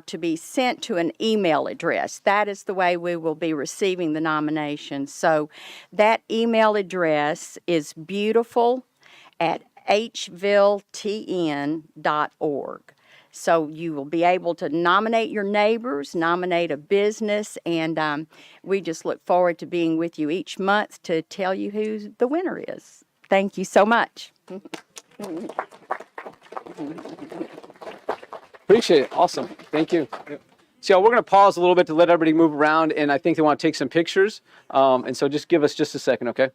to be sent to an email address. That is the way we will be receiving the nominations. So that email address is beautiful@hvilletn.org. So you will be able to nominate your neighbors, nominate a business, and we just look forward to being with you each month to tell you who the winner is. Thank you so much. Appreciate it. Awesome. Thank you. So we're going to pause a little bit to let everybody move around, and I think they want to take some pictures. And so just give us just a second, okay?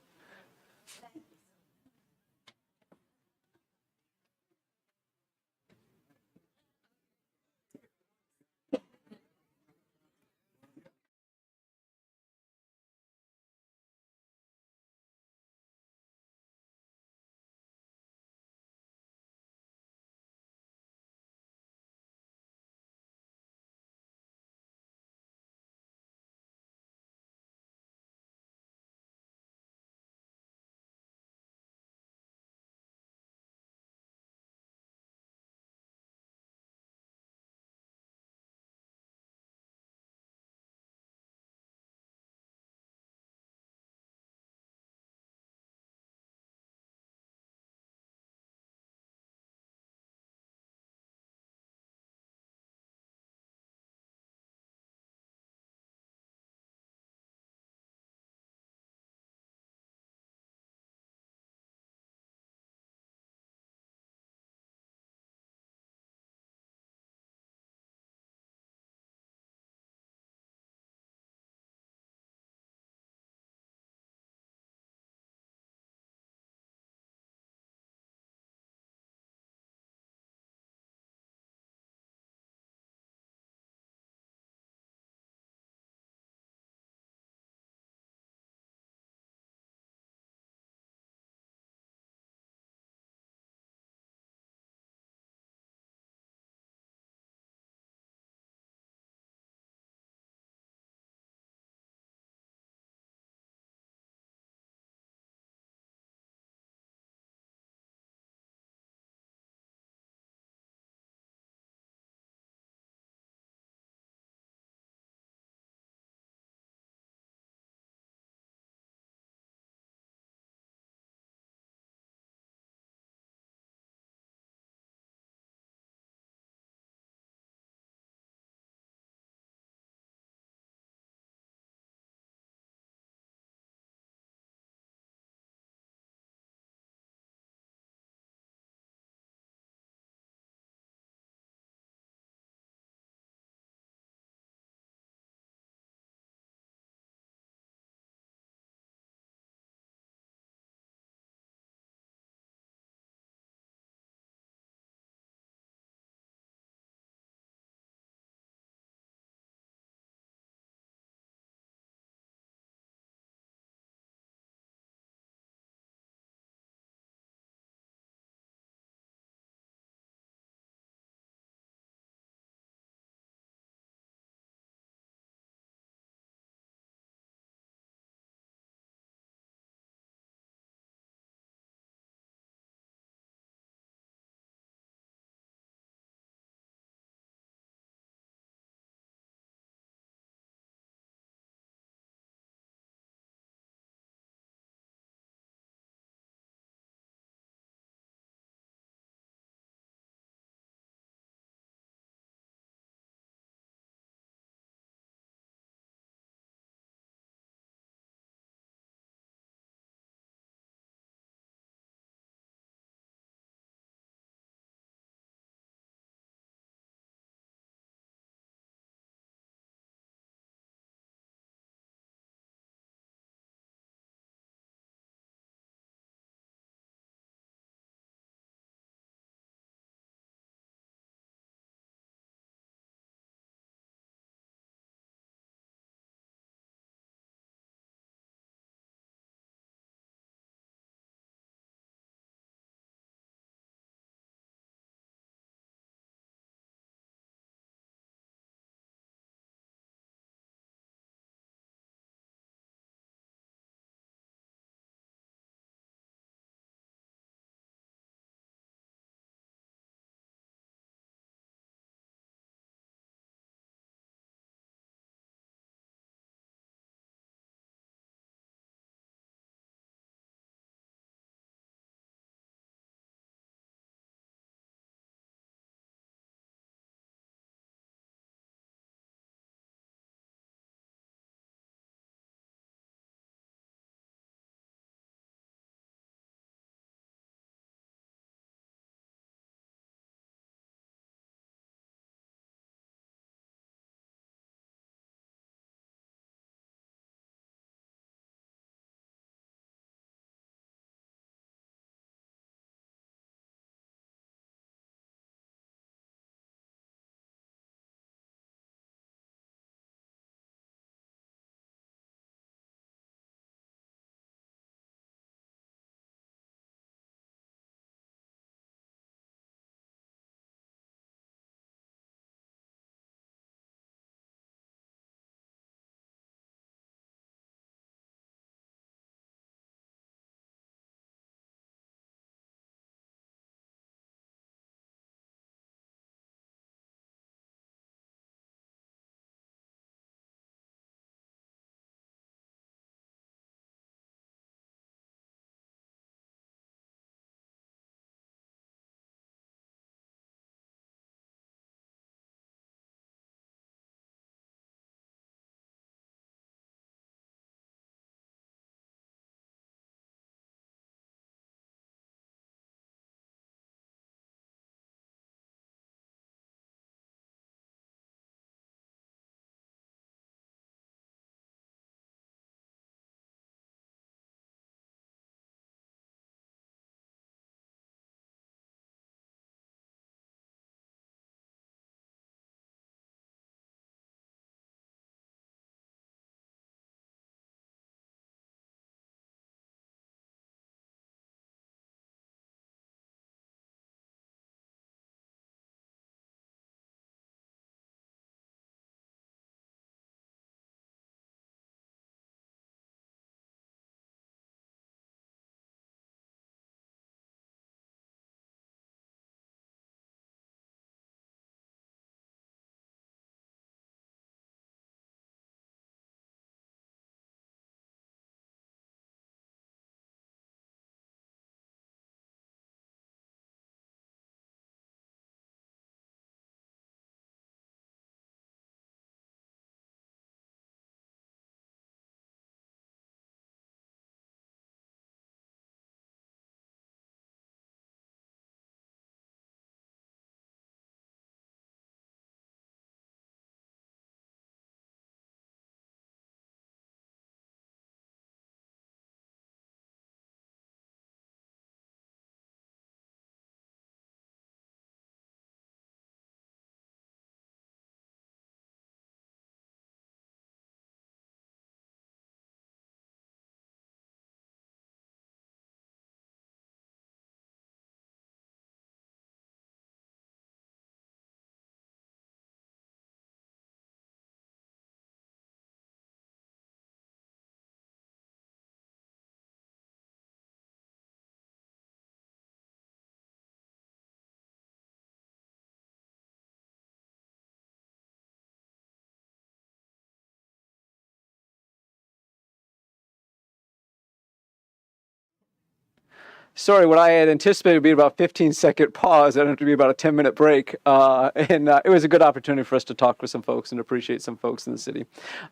Sorry, what I had anticipated would be about 15-second pause. It had to be about a 10-minute break. It was a good opportunity for us to talk with some folks and appreciate some folks in the city.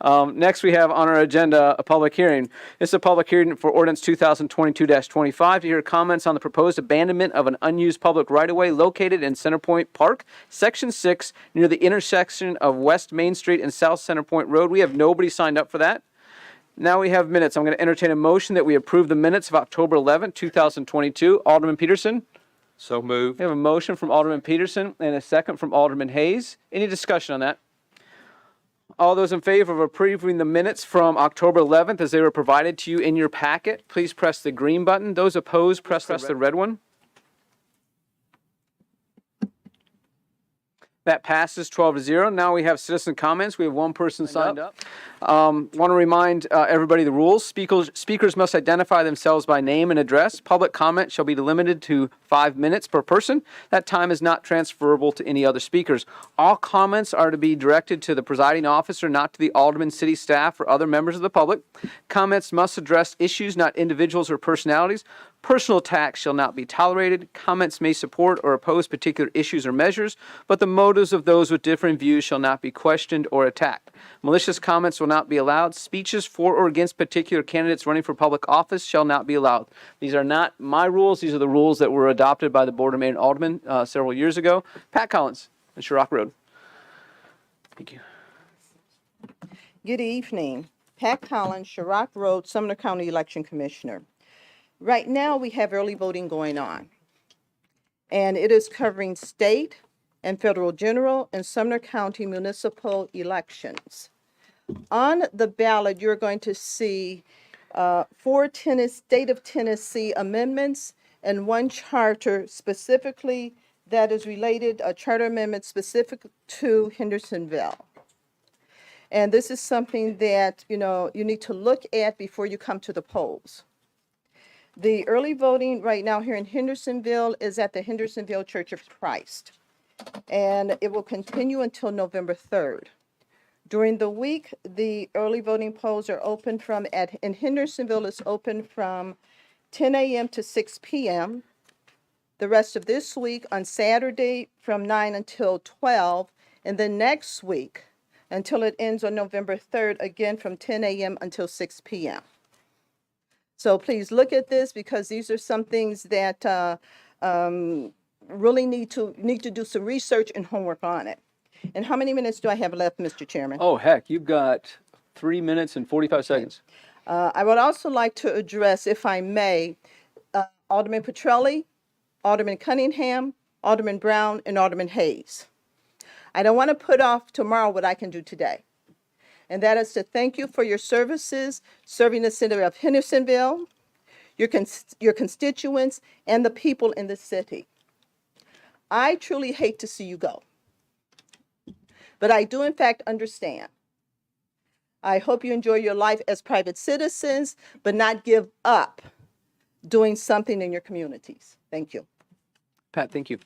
Next, we have on our agenda a public hearing. This is a public hearing for ordinance 2022-25 to hear comments on the proposed abandonment of an unused public right-of-way located in Centerpoint Park, Section 6, near the intersection of West Main Street and South Centerpoint Road. We have nobody signed up for that. Now we have minutes. I'm going to entertain a motion that we approve the minutes of October 11, 2022. Alderman Peterson? So moved. We have a motion from Alderman Peterson and a second from Alderman Hayes. Any discussion on that? All those in favor of approving the minutes from October 11th as they were provided to you in your packet, please press the green button. Those opposed, press the red one. That passes 12-0. Now we have citizen comments. We have one person signed up. Want to remind everybody the rules. Speakers must identify themselves by name and address. Public comment shall be limited to 5 minutes per person. That time is not transferable to any other speakers. All comments are to be directed to the presiding officer, not to the alderman, city staff, or other members of the public. Comments must address issues, not individuals or personalities. Personal attacks shall not be tolerated. Comments may support or oppose particular issues or measures, but the motives of those with different views shall not be questioned or attacked. Malicious comments will not be allowed. Speeches for or against particular candidates running for public office shall not be allowed. These are not my rules. These are the rules that were adopted by the Board of Mayor and Aldermen several years ago. Pat Collins, Shirrock Road. Thank you. Good evening. Pat Collins, Shirrock Road, Sumner County Election Commissioner. Right now, we have early voting going on, and it is covering state and federal general and Sumner County municipal elections. On the ballot, you're going to see 4 state of Tennessee amendments and 1 charter specifically that is related, a charter amendment specific to Hendersonville. And this is something that, you need to look at before you come to the polls. The early voting right now here in Hendersonville is at the Hendersonville Church of Christ, and it will continue until November 3rd. During the week, the early voting polls are open in Hendersonville, it's open from 10 a.m. to 6 p.m. The rest of this week on Saturday from 9 until 12, and then next week until it ends on November 3rd, again from 10 a.m. until 6 p.m. So please look at this because these are some things that really need to do some research and homework on it. And how many minutes do I have left, Mr. Chairman? Oh, heck, you've got 3 minutes and 45 seconds. I would also like to address, if I may, Alderman Petrelli, Alderman Cunningham, Alderman Brown, and Alderman Hayes. I don't want to put off tomorrow what I can do today. And that is to thank you for your services, serving the city of Hendersonville, your constituents, and the people in the city. I truly hate to see you go, but I do in fact understand. I hope you enjoy your life as private citizens, but not give up doing something in your communities. Thank you. Pat, thank you.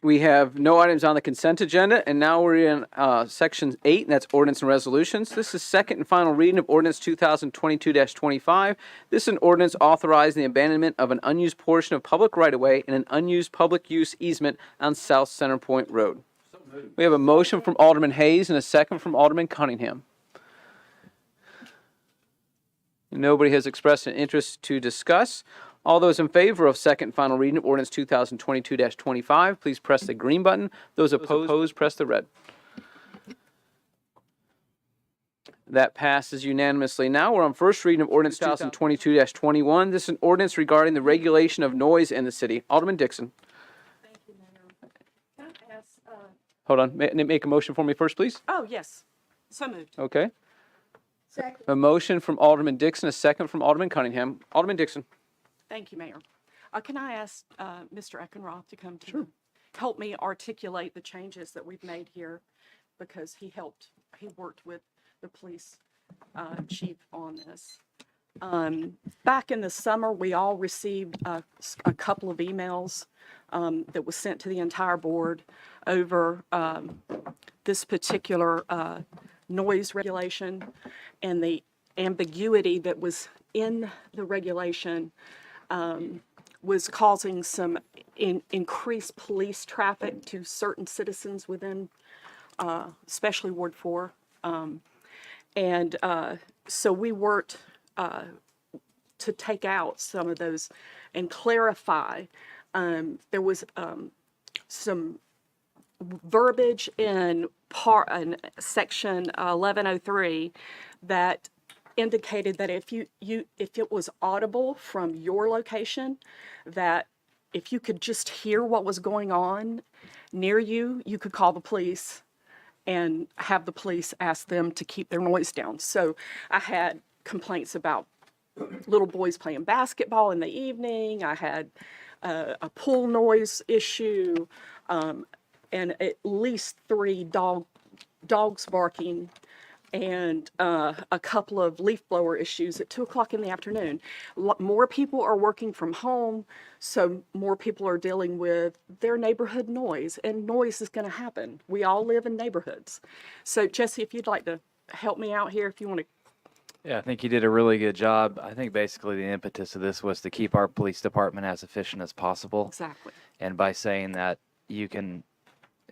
We have no items on the consent agenda, and now we're in Section 8, and that's ordinance and resolutions. This is second and final reading of ordinance 2022-25. This is an ordinance authorizing the abandonment of an unused portion of public right-of-way and an unused public use easement on South Centerpoint Road. We have a motion from Alderman Hayes and a second from Alderman Cunningham. Nobody has expressed an interest to discuss. All those in favor of second and final reading of ordinance 2022-25, please press the green button. Those opposed, press the red. That passes unanimously. Now we're on first reading of ordinance 2022-21. This is an ordinance regarding the regulation of noise in the city. Alderman Dixon. Thank you, Mayor. Can I ask, Hold on. Make a motion for me first, please. oh, yes, so moved. Okay. Second. A motion from Alderman Dixon, a second from Alderman Cunningham. Alderman Dixon. Thank you, Mayor. Can I ask Mr. Eckenroth to come to help me articulate the changes that we've made here, because he worked with the police chief on this. Back in the summer, we all received a couple of emails that was sent to the entire board over this particular noise regulation and the ambiguity that was in the regulation was causing some increased police traffic to certain citizens within, especially Ward 4. So we worked to take out some of those and clarify. There was some verbiage in section 1103 that indicated that if it was audible from your location, that if you could just hear what was going on near you, you could call the police and have the police ask them to keep their noise down. So I had complaints about little boys playing basketball in the evening. I had a pool noise issue, and at least 3 dogs barking, and a couple of leaf blower issues at 2:00 in the afternoon. More people are working from home, so more people are dealing with their neighborhood noise, and noise is going to happen. We all live in neighborhoods. So Jesse, if you'd like to help me out here, if you want to. Yeah, I think you did a really good job. I think basically the impetus of this was to keep our police department as efficient as possible. Exactly. And by saying that you can,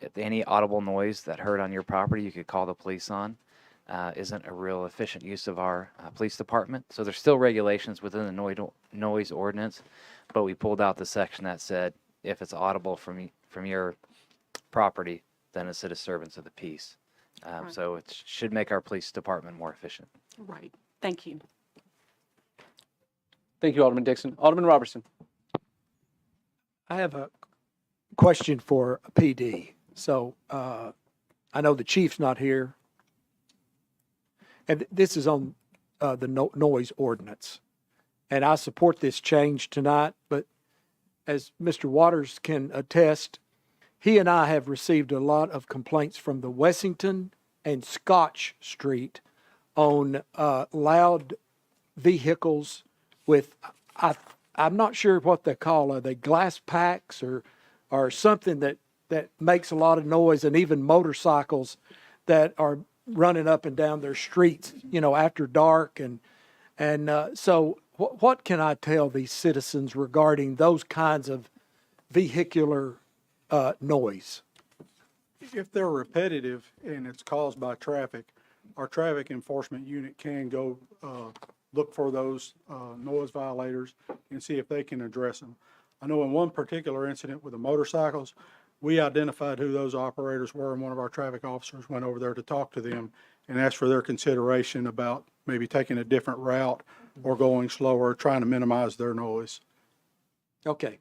if any audible noise that heard on your property, you could call the police on, isn't a real efficient use of our police department. So there's still regulations within the noise ordinance, but we pulled out the section that said if it's audible from your property, then it's a disturbance of the peace. Right. So it should make our police department more efficient. Right. Thank you. Thank you, Alderman Dixon. Alderman Robertson. I have a question for PD. So I know the chief's not here, and this is on the noise ordinance. And I support this change tonight, but as Mr. Waters can attest, he and I have received a lot of complaints from the Wessington and Scotch Street on loud vehicles with, I'm not sure what they call, are they glass packs or something that makes a lot of noise, and even motorcycles that are running up and down their streets, after dark. And so what can I tell these citizens regarding those kinds of vehicular noise? If they're repetitive and it's caused by traffic, our traffic enforcement unit can go look for those noise violators and see if they can address them. I know in one particular incident with the motorcycles, we identified who those operators were, and one of our traffic officers went over there to talk to them and ask for their consideration about maybe taking a different route or going slower, trying to minimize their noise. Okay.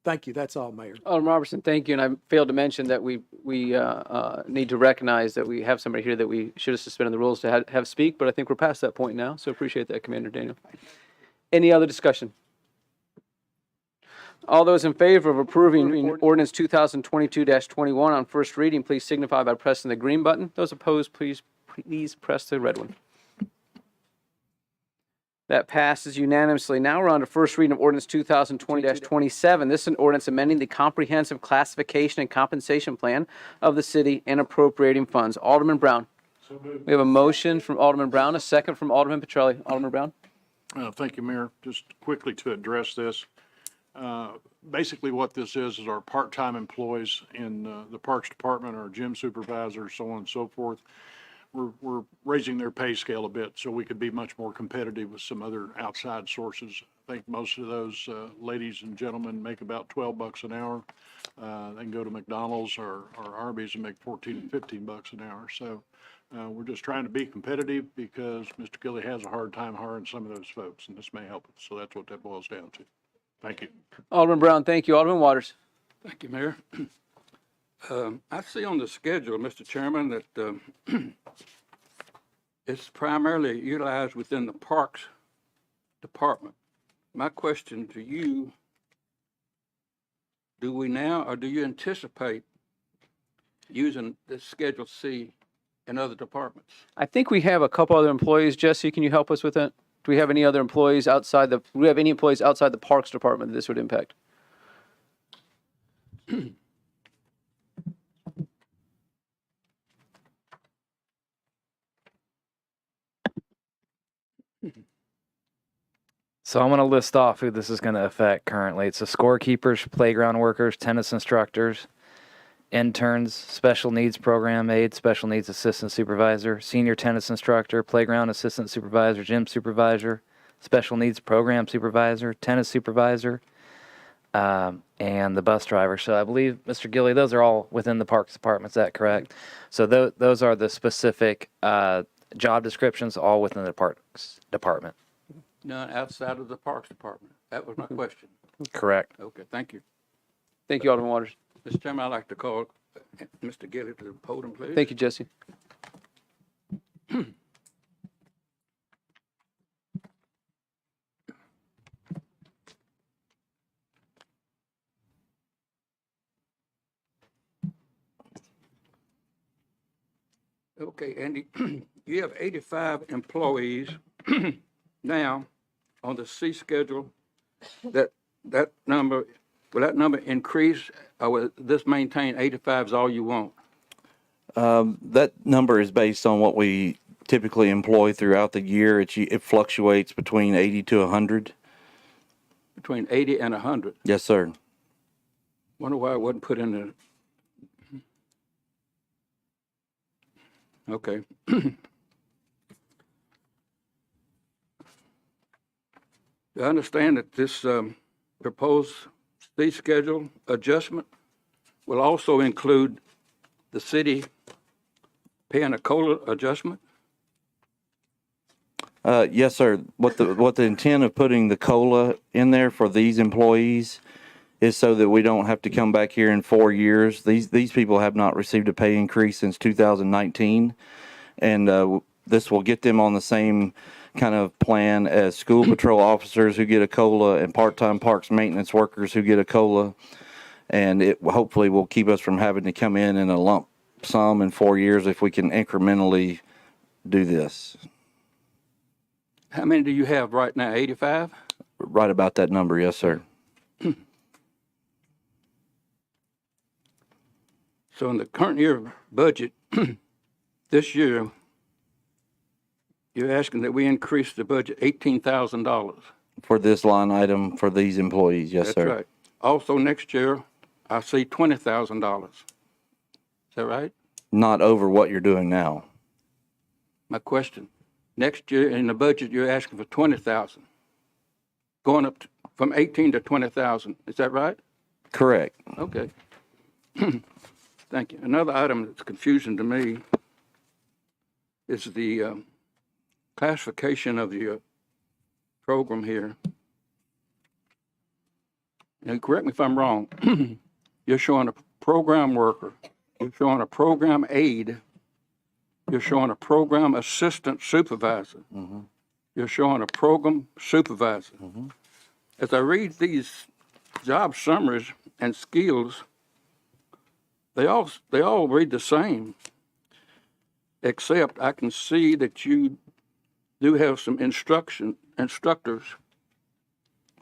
Thank you. That's all, Mayor. Alderman Robertson, thank you. And I failed to mention that we need to recognize that we have somebody here that we should have suspended the rules to have speak, but I think we're past that point now, so appreciate that, Commander Daniel. Any other discussion? All those in favor of approving ordinance 2022-21 on first reading, please signify by pressing the green button. Those opposed, please press the red one. That passes unanimously. Now we're on to first reading of ordinance 2020-27. This is an ordinance amending the comprehensive classification and compensation plan of the city and appropriating funds. Alderman Brown. So moved. We have a motion from Alderman Brown, a second from Alderman Petrelli. Alderman Brown. Thank you, Mayor. Just quickly to address this. Basically what this is our part-time employees in the Parks Department, our gym supervisors, so on and so forth. We're raising their pay scale a bit so we could be much more competitive with some other outside sources. I think most of those ladies and gentlemen make about $12 an hour. They can go to McDonald's or Arby's and make $14 to $15 an hour. So we're just trying to be competitive because Mr. Gilley has a hard time hiring some of those folks, and this may help us. So that's what that boils down to. Thank you. Alderman Brown, thank you. Alderman Waters. Thank you, Mayor. I see on the schedule, Mr. Chairman, that it's primarily utilized within the Parks Department. My question to you, do we now, or do you anticipate using this Schedule C in other departments? I think we have a couple other employees. Jesse, can you help us with that? Do we have any other employees outside do we have any employees outside the Parks Department that this would impact? So I'm going to list off who this is going to affect currently. It's the scorekeepers, playground workers, tennis instructors, interns, special needs program aide, special needs assistant supervisor, senior tennis instructor, playground assistant supervisor, gym supervisor, special needs program supervisor, tennis supervisor, and the bus driver. So I believe, Mr. Gilly, those are all within the Parks Department. Is that correct? So those are the specific job descriptions, all within the Parks Department. None outside of the Parks Department. That was my question. Correct. Okay, thank you. Thank you, Alderman Waters. Mr. Chairman, I'd like to call Mr. Gilly to the podium, please. Thank you, Jesse. Okay, Andy, you have 85 employees now on the C schedule. That number, will that number increase, or will this maintain 85 is all you want? That number is based on what we typically employ throughout the year. It fluctuates between 80 to 100. Between 80 and 100? Yes, sir. Wonder why it wasn't put in the... Okay. I understand that this proposed fee schedule adjustment will also include the city paying a COLA adjustment? Yes, sir. What the intent of putting the COLA in there for these employees is so that we don't have to come back here in 4 years. These people have not received a pay increase since 2019, and this will get them on the same kind of plan as school patrol officers who get a COLA and part-time parks maintenance workers who get a COLA, and it hopefully will keep us from having to come in a lump sum in 4 years if we can incrementally do this. How many do you have right now, 85? Right about that number, yes, sir. So in the current year budget, this year, you're asking that we increase the budget $18,000. For this line item for these employees, yes, sir. That's right. Also, next year, I see $20,000. Is that right? Not over what you're doing now. My question, next year in the budget, you're asking for $20,000, going up from 18 to 20,000. Is that right? Correct. Okay. Thank you. Another item that's confusing to me is the classification of the program here. Now, correct me if I'm wrong. You're showing a program worker. You're showing a program aide. You're showing a program assistant supervisor. Mm-hmm. You're showing a program supervisor. Mm-hmm. As I read these job summaries and skills, they all read the same, except I can see that you do have some instructors,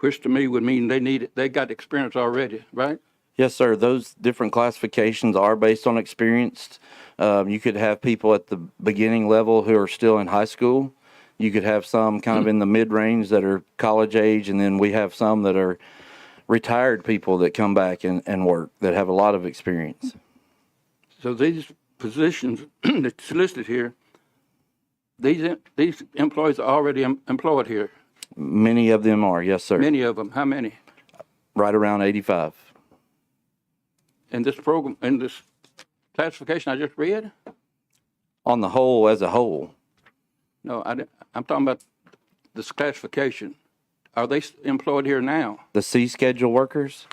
which to me would mean they got experience already, right? Yes, sir. Those different classifications are based on experience. You could have people at the beginning level who are still in high school. You could have some kind of in the mid-range that are college age, and then we have some that are retired people that come back and work that have a lot of experience. So these positions that's listed here, these employees are already employed here. Many of them are, yes, sir. Many of them. How many? Right around 85. In this program, in this classification I just read? On the whole, as a whole. No, I'm talking about this classification. Are they employed here now? The C schedule workers?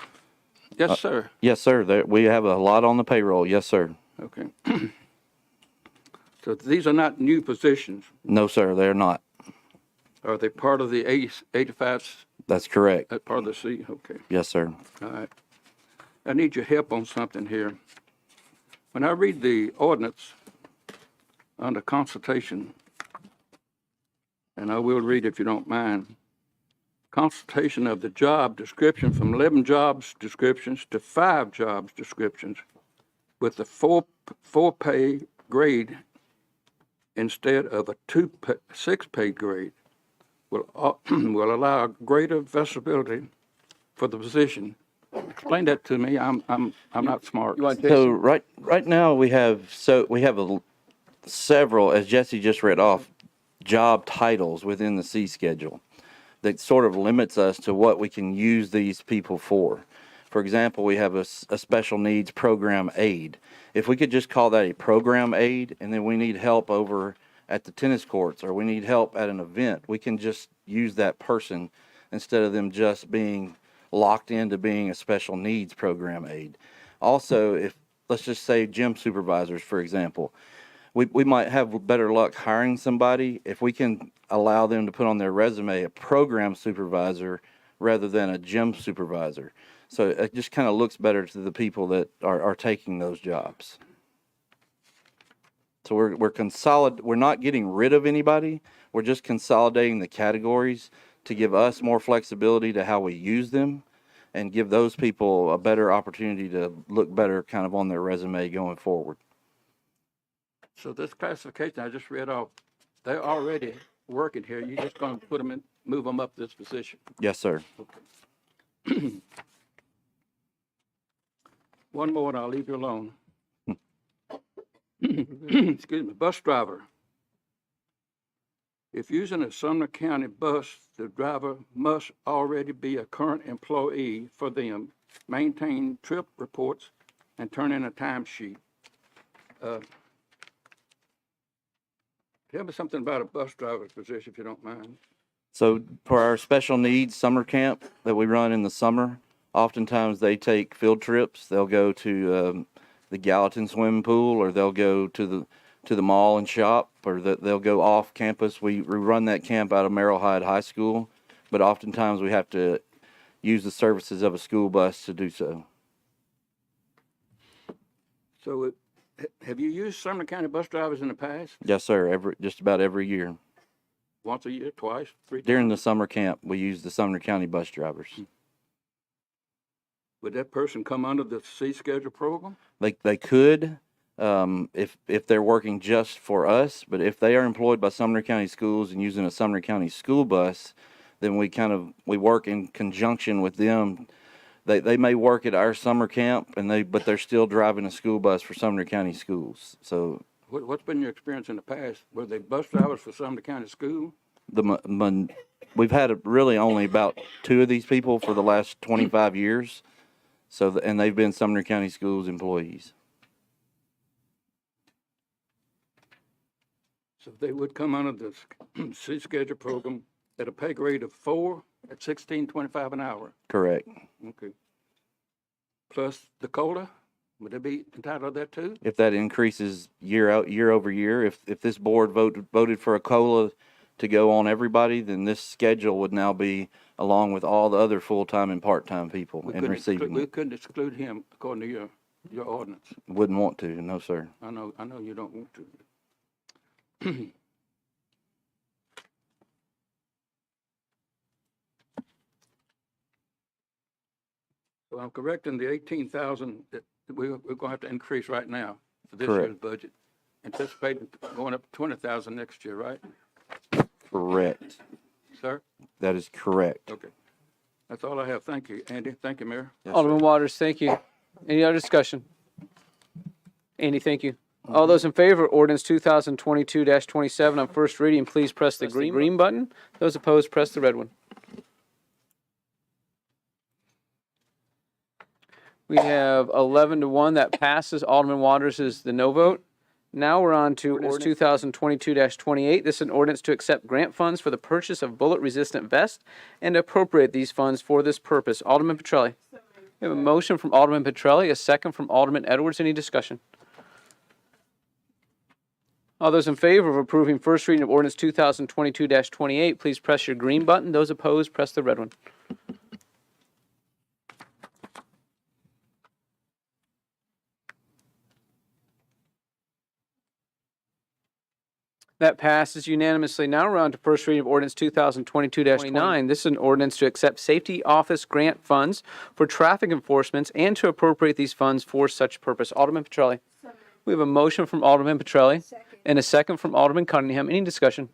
Yes, sir. Yes, sir. We have a lot on the payroll. Yes, sir. Okay. So these are not new positions. No, sir, they're not. Are they part of the 85? That's correct. That part of the C? Okay. Yes, sir. All right. I need your help on something here. When I read the ordinance under consultation, and I will read if you don't mind, consultation of the job description from 11 jobs descriptions to 5 jobs descriptions with the four pay grade instead of a 6 pay grade. will allow greater versatility for the position. Explain that to me. I'm not smart. You want So Jason? right now we have several, as Jesse just read off, job titles within the C schedule that sort of limits us to what we can use these people for. For example, we have a special needs program aide. If we could just call that a program aide, and then we need help over at the tennis courts, or we need help at an event, we can just use that person instead of them just being locked into being a special needs program aide. Also, if, let's just say, gym supervisors, for example, we might have better luck hiring somebody if we can allow them to put on their resume a program supervisor rather than a gym supervisor. So it just kind of looks better to the people that are taking those jobs. So we're not getting rid of anybody. We're just consolidating the categories to give us more flexibility to how we use them and give those people a better opportunity to look better kind of on their resume going forward. So this classification I just read off, they're already working here. You're just going to put them in, move them up this position. Yes, sir. One more and I'll leave you alone. Excuse me, bus driver. If using a Sumner County bus, the driver must already be a current employee for them, maintain trip reports, and turn in a timesheet. Tell me something about a bus driver's position, if you don't mind. So for our special needs summer camp that we run in the summer, oftentimes they take field trips. They'll go to the Gallatin swimming pool, or they'll go to the mall and shop, or they'll go off campus. We run that camp out of Merrill Hyde High School, but oftentimes we have to use the services of a school bus to do so. So have you used Sumner County bus drivers in the past? Yes, sir. Just about every year. Once a year, twice, 3 times? During the summer camp, we use the Sumner County bus drivers. Would that person come under the C schedule program? They could, if they're working just for us, but if they are employed by Sumner County Schools and using a Sumner County school bus, then we work in conjunction with them. They may work at our summer camp, but they're still driving a school bus for Sumner County Schools. So What's been your experience in the past? Were they bus drivers for Sumner County School? we've had really only about 2 of these people for the last 25 years. So, and they've been Sumner County Schools employees. So they would come under the C schedule program at a pay grade of 4 at $16.25 an hour. Correct. Okay. Plus the COLA, would they be entitled to that too? If that increases year over year, if this board voted for a COLA to go on everybody, then this schedule would now be along with all the other full-time and part-time people in receiving We it. couldn't exclude him according to your ordinance. Wouldn't want to, no, sir. I know you don't want to. So I'm correct in the 18,000 that we're going to have to increase right now for this Correct. year's budget. Anticipating going up 20,000 next year, right? Correct. Sir? That is correct. Okay. That's all I have. Thank you, Andy. Thank you, Mayor. Yes, Alderman Waters, thank you. Any other discussion? Andy, thank you. All those in favor of ordinance 2022-27 on first reading, please press the green button. Those opposed, press the red one. We have 11-1 that passes. Alderman Waters is the no vote. Now we're on to ordinance 2022-28. This is an ordinance to accept grant funds for the purchase of bullet-resistant vests and appropriate these funds for this purpose. Alderman Petrelli. We have a motion from Alderman Petrelli, a second from Alderman Edwards. Any discussion? All those in favor of approving first reading of ordinance 2022-28, please press your green button. Those opposed, press the red one. That passes unanimously. Now we're on to first reading of ordinance 2022-29. This is an ordinance to accept safety office grant funds for traffic enforcement and to appropriate these funds for such purpose. Alderman Petrelli. We have a motion from Alderman Petrelli and a second from Alderman Cunningham. Any discussion?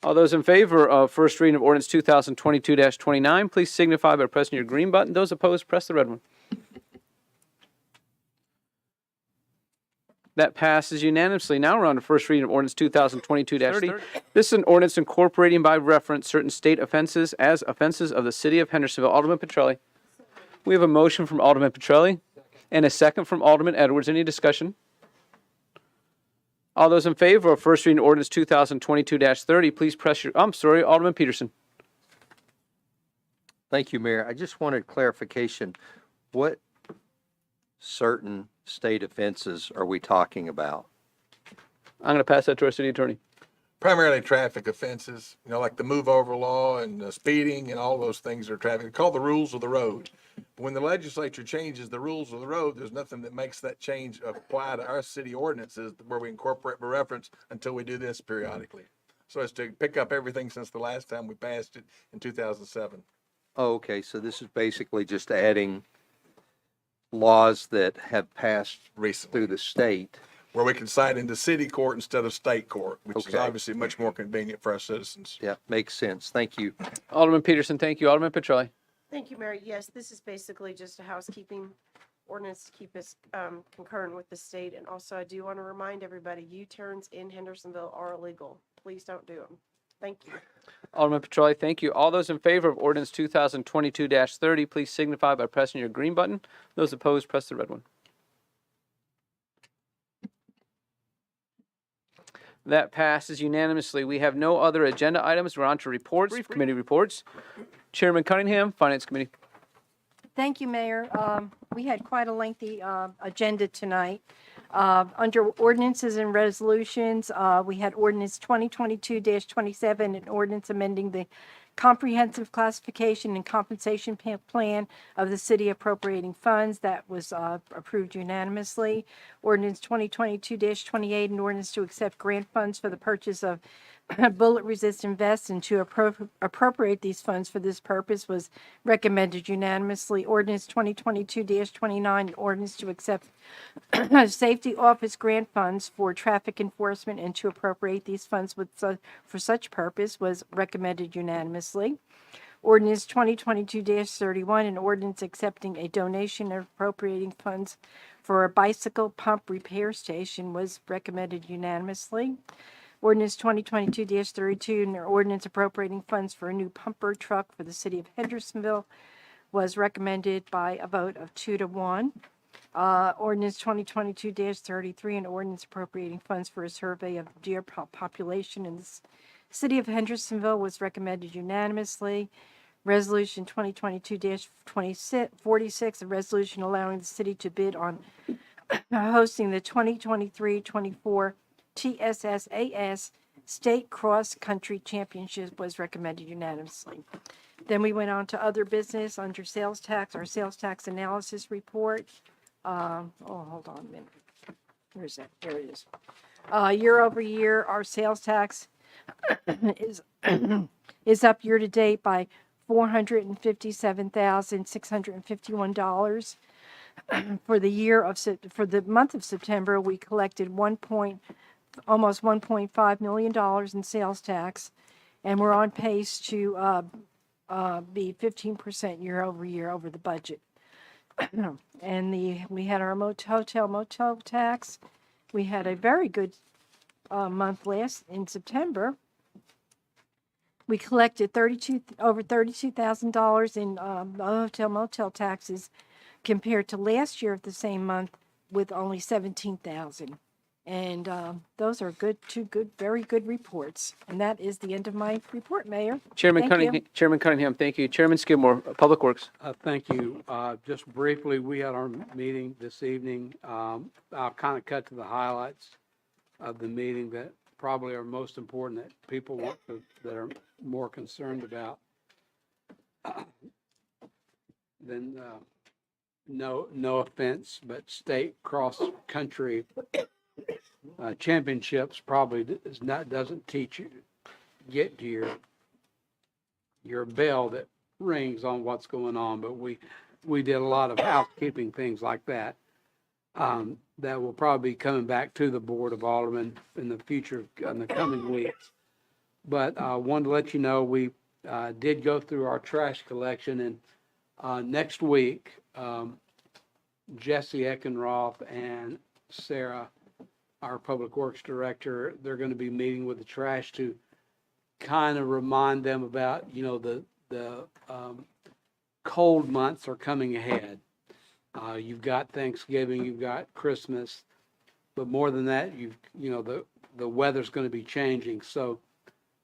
All those in favor of first reading of ordinance 2022-29, please signify by pressing your green button. Those opposed, press the red one. That passes unanimously. Now we're on to first reading of ordinance 2022-30. This is an ordinance incorporating by reference certain state offenses as offenses of the city of Hendersonville. Alderman Petrelli. We have a motion from Alderman Petrelli and a second from Alderman Edwards. Any discussion? All those in favor of first reading ordinance 2022-30, please press your, I'm sorry, Alderman Peterson. Thank you, Mayor. I just wanted clarification. What certain state offenses are we talking about? I'm going to pass that to our city attorney. Primarily traffic offenses, like the move over law and speeding and all those things are traffic. They're called the rules of the road. When the legislature changes the rules of the road, there's nothing that makes that change apply to our city ordinances where we incorporate by reference until we do this periodically. So as to pick up everything since the last time we passed it in 2007. Oh, okay. So this is basically just adding laws that have passed recently through the state, where we can cite into city court instead of state court, which is Okay. obviously much more convenient for our citizens. Yeah, makes sense. Thank you. Alderman Peterson, thank you. Alderman Petrelli. Thank you, Mary. Yes, this is basically just a housekeeping ordinance to keep us concurrent with the state. And also, I do want to remind everybody, U-turns in Hendersonville are illegal. Please don't do them. Thank you. Alderman Petrelli, thank you. All those in favor of ordinance 2022-30, please signify by pressing your green button. Those opposed, press the red one. That passes unanimously. We have no other agenda items. We're on to reports, committee reports. Chairman Cunningham, Finance Committee. Thank you, Mayor. We had quite a lengthy agenda tonight. Under ordinances and resolutions, we had ordinance 2022-27, an ordinance amending the comprehensive classification and compensation plan of the city appropriating funds. That was approved unanimously. Ordinance 2022-28, an ordinance to accept grant funds for the purchase of bullet-resistant vests and to appropriate these funds for this purpose was recommended unanimously. Ordinance 2022-29, an ordinance to accept safety office grant funds for traffic enforcement and to appropriate these funds for such purpose was recommended unanimously. Ordinance 2022-31, an ordinance accepting a donation and appropriating funds for a bicycle pump repair station was recommended unanimously. Ordinance 2022-32, an ordinance appropriating funds for a new pumper truck for the city of Hendersonville was recommended by a vote of 2-1. Ordinance 2022-33, an ordinance appropriating funds for a survey of deer population in the city of Hendersonville was recommended unanimously. Resolution 2022-46, a resolution allowing the city to bid on hosting the 2023-24 TSSAS State Cross Country Championship was recommended unanimously. Then we went on to other business under sales tax, our sales tax analysis report. Hold on a minute. Where's that? There it is. Year over year, our sales tax is up year to date by $457,651. For the month of September, we collected almost $1.5 million in sales tax, and we're on pace to be 15% year over year over the budget. And we had our motel tax. We had a very good month in September. We collected over $32,000 in motel taxes compared to last year at the same month with only $17,000. And those are very good reports. And that is the end of my report, Mayor. Chairman Cunningham, thank you. Chairman Skidmore, Public Works. Thank you. Just briefly, we had our meeting this evening. I'll kind of cut to the highlights of the meeting that probably are most important that people that are more concerned about than no offense, but state cross country championships probably doesn't teach you get to your bell that rings on what's going on, but we did a lot of housekeeping things like that that will probably be coming back to the Board of Aldermen in the future in the coming weeks. But I wanted to let you know, we did go through our trash collection, and next week, Jesse Eckenroth and Sarah, our Public Works Director, they're going to be meeting with the trash to kind of remind them about, the cold months are coming ahead. You've got Thanksgiving, you've got Christmas, but more than that, the weather's going to be changing. So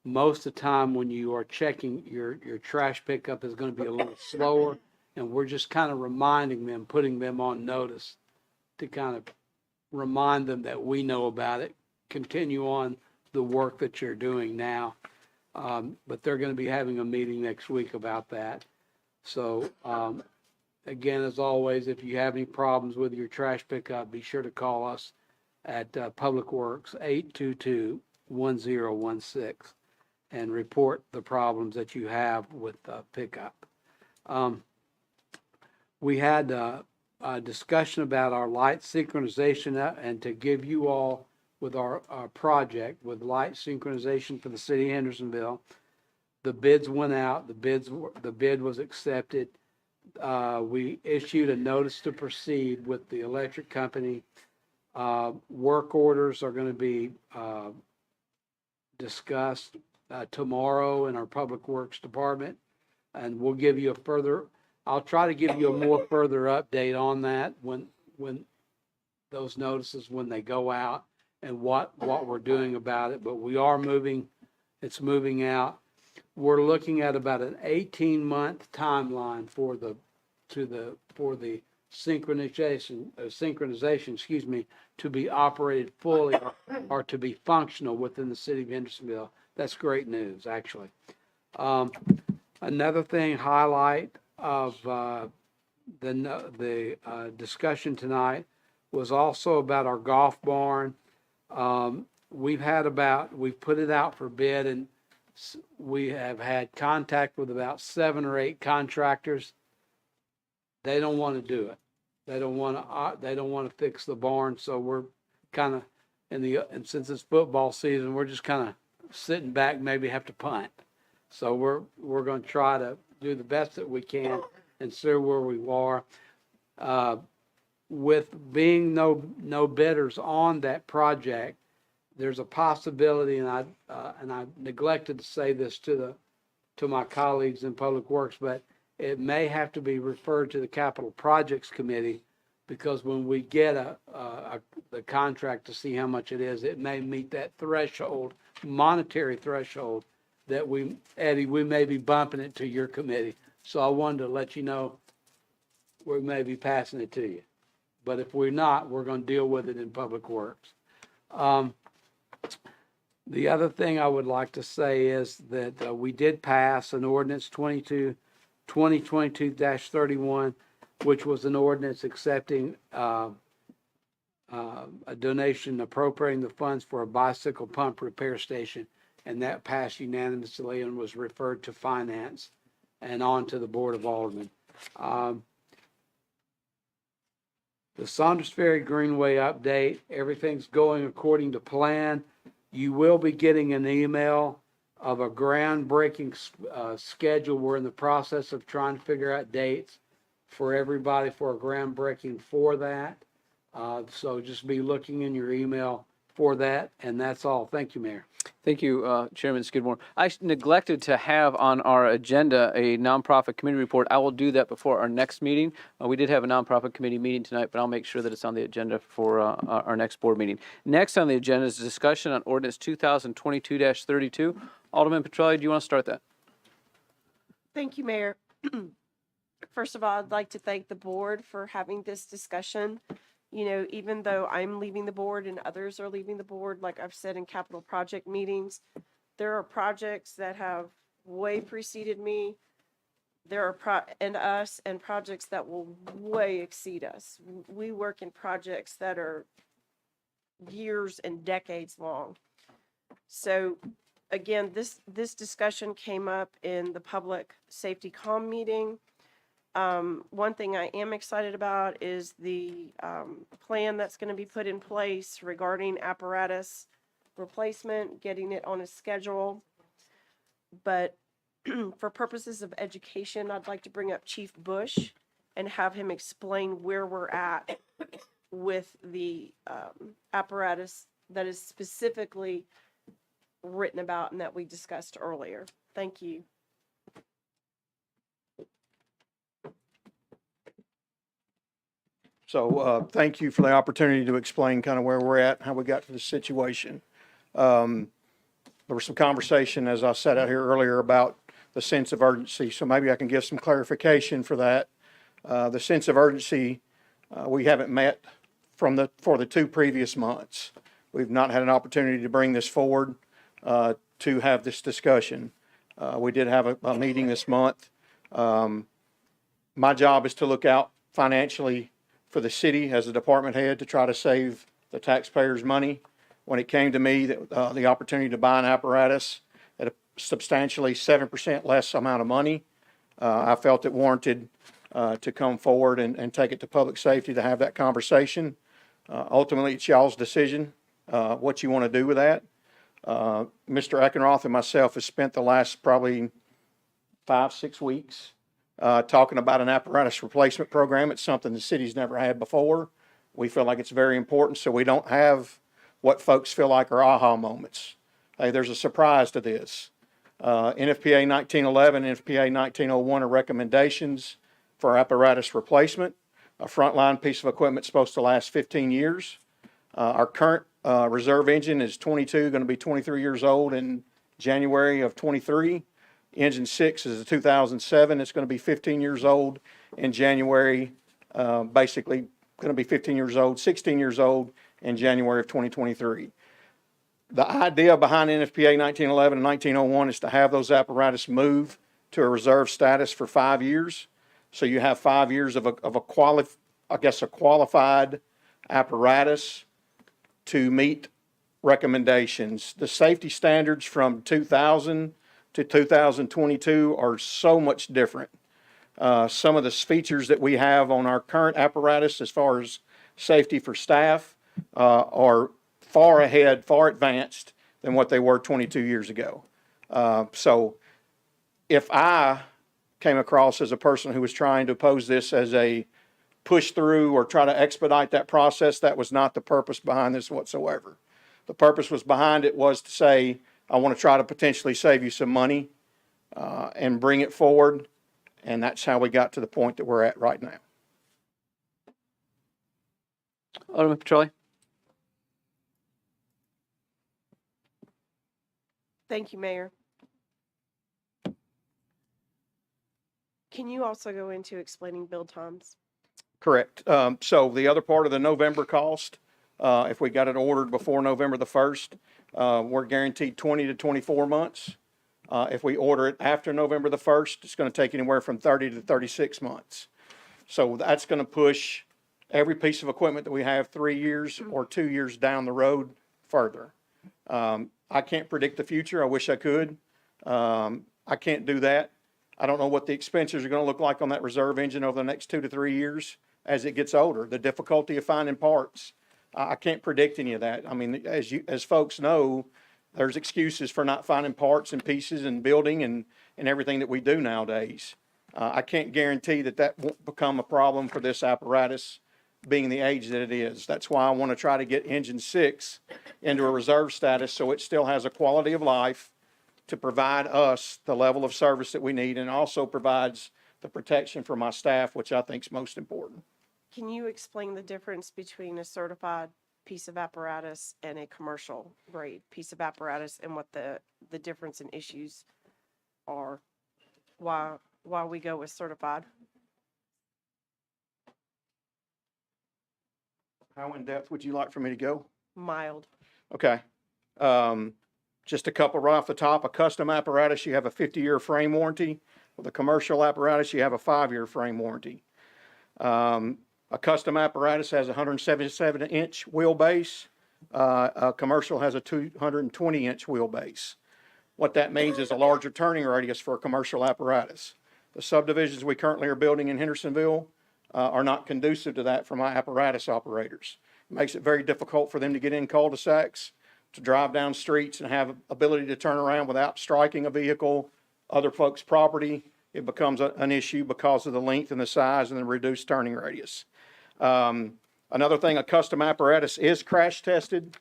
most of the time when you are checking, your trash pickup is going to be a little slower, and we're just kind of reminding them, putting them on notice to kind of remind them that we know about it, continue on the work that you're doing now. But they're going to be having a meeting next week about that. So, again, as always, if you have any problems with your trash pickup, be sure to call us at Public Works 822-1016 and report the problems that you have with pickup. We had a discussion about our light synchronization, and to give you all with our project with light synchronization for the city of Hendersonville. The bids went out. The bid was accepted. We issued a notice to proceed with the electric company. Work orders are going to be discussed tomorrow in our Public Works Department, and we'll give you I'll try to give you a more further update on that when those notices, when they go out, and what we're doing about it. But we are moving. It's moving out. We're looking at about an 18-month timeline for the synchronization, to be operated fully or to be functional within the city of Hendersonville. That's great news, actually. Another thing, highlight of the discussion tonight was also about our golf barn. We've put it out for bid, and we have had contact with about 7 or 8 contractors. They don't want to do it. They don't want to fix the barn. So we're kind of and since it's football season, we're just kind of sitting back, maybe have to punt. So we're going to try to do the best that we can and see where we are. With being no bidders on that project, there's a possibility, and I neglected to say this to my colleagues in Public Works, but it may have to be referred to the Capital Projects Committee, because when we get the contract to see how much it is, it may meet that threshold, monetary threshold, that Eddie, we may be bumping it to your committee. So I wanted to let you know we may be passing it to you. But if we're not, we're going to deal with it in Public Works. The other thing I would like to say is that we did pass an ordinance 2022-31, which was an ordinance accepting a donation appropriating the funds for a bicycle pump repair station, and that passed unanimously and was referred to Finance and on to the Board of Aldermen. The Saunders Ferry Greenway update, everything's going according to plan. You will be getting an email of a groundbreaking schedule. We're in the process of trying to figure out dates for everybody for a groundbreaking for that. So just be looking in your email for that, and that's all. Thank you, Mayor. Thank you, Chairman Skidmore. I neglected to have on our agenda a nonprofit committee report. I will do that before our next meeting. We did have a nonprofit committee meeting tonight, but I'll make sure that it's on the agenda for our next board meeting. Next on the agenda is a discussion on ordinance 2022-32. Alderman Petrelli, do you want to start that? Thank you, Mayor. First of all, I'd like to thank the board for having this discussion. You know, even though I'm leaving the board and others are leaving the board, like I've said in capital project meetings, there are projects that have way preceded me. There are projects that will way exceed us. We work in projects that are years and decades long. So again, this discussion came up in the public safety comm meeting. One thing I am excited about is the plan that's going to be put in place regarding apparatus replacement, getting it on a schedule. but for purposes of education, I'd like to bring up Chief Bush and have him explain where we're at with the apparatus that is specifically written about and that we discussed earlier. Thank you. So thank you for the opportunity to explain kind of where we're at, how we got to this situation. There was some conversation, as I said out here earlier, about the sense of urgency. So maybe I can give some clarification for that. The sense of urgency, we haven't met for the 2 previous months. We've not had an opportunity to bring this forward to have this discussion. We did have a meeting this month. My job is to look out financially for the city as a department head to try to save the taxpayers' money. When it came to me, the opportunity to buy an apparatus at a substantially 7% less amount of money, I felt it warranted to come forward and take it to public safety to have that conversation. Ultimately, it's y'all's decision what you want to do with that. Mr. Eckenroth and myself have spent the last probably 5-6 weeks talking about an apparatus replacement program. It's something the city's never had before. We feel like it's very important, so we don't have what folks feel like are aha moments. Hey, there's a surprise to this. NFPA 1911, NFPA 1901 are recommendations for apparatus replacement. A frontline piece of equipment is supposed to last 15 years. Our current reserve engine is 22, going to be 23 years old in January of 23. Engine 6 is a 2007. It's going to be 15 years old in January, basically going to be 15 years old, 16 years old in January of 2023. The idea behind NFPA 1911 and 1901 is to have those apparatus move to a reserve status for 5 years. So you have 5 years of a qualified apparatus to meet recommendations. The safety standards from 2000 to 2022 are so much different. Some of the features that we have on our current apparatus as far as safety for staff are far ahead, far advanced than what they were 22 years ago. So if I came across as a person who was trying to oppose this as a push through or try to expedite that process, that was not the purpose behind this whatsoever. The purpose behind it was to say, I want to try to potentially save you some money and bring it forward. And that's how we got to the point that we're at right now. Alderman Petrelli. Thank you, Mayor. Can you also go into explaining build times? Correct. So the other part of the November cost, if we got it ordered before November the 1st, we're guaranteed 20 to 24 months. If we order it after November the 1st, it's going to take anywhere from 30 to 36 months. So that's going to push every piece of equipment that we have 3 years or 2 years down the road further. I can't predict the future. I wish I could. I can't do that. I don't know what the expenses are going to look like on that reserve engine over the next 2 to 3 years as it gets older. The difficulty of finding parts. I can't predict any of that. I mean, as folks know, there's excuses for not finding parts and pieces and building and everything that we do nowadays. I can't guarantee that won't become a problem for this apparatus being the age that it is. That's why I want to try to get engine 6 into a reserve status so it still has a quality of life to provide us the level of service that we need and also provides the protection for my staff, which I think is most important. Can you explain the difference between a certified piece of apparatus and a commercial grade piece of apparatus and what the difference in issues are? Why we go with certified? How in depth would you like for me to go? Mild. Okay. Just a couple right off the top. A custom apparatus, you have a 50-year frame warranty. With a commercial apparatus, you have a 5-year frame warranty. A custom apparatus has a 177-inch wheelbase. A commercial has a 220-inch wheelbase. What that means is a larger turning radius for a commercial apparatus. The subdivisions we currently are building in Hendersonville are not conducive to that for my apparatus operators. It makes it very difficult for them to get in cul-de-sacs. to drive down streets and have ability to turn around without striking a vehicle, other folks' property. It becomes an issue because of the length and the size and the reduced turning radius. Another thing, a custom apparatus is crash tested,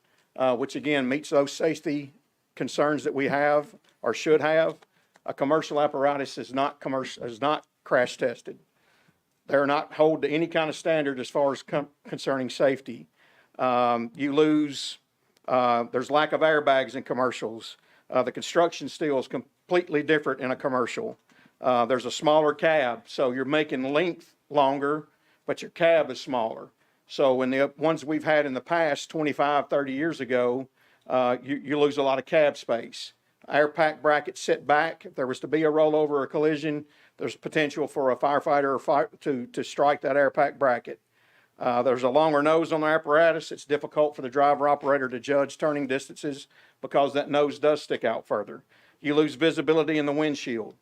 which again meets those safety concerns that we have or should have. A commercial apparatus is not crash tested. They're not held to any kind of standard as far as concerning safety. You lose, there's lack of airbags in commercials. The construction steel is completely different in a commercial. There's a smaller cab, so you're making length longer, but your cab is smaller. So in the ones we've had in the past, 25, 30 years ago, you lose a lot of cab space. Air pack brackets sit back. If there was to be a rollover or a collision, there's potential for a firefighter to strike that air pack bracket. There's a longer nose on the apparatus. It's difficult for the driver operator to judge turning distances because that nose does stick out further. You lose visibility in the windshield.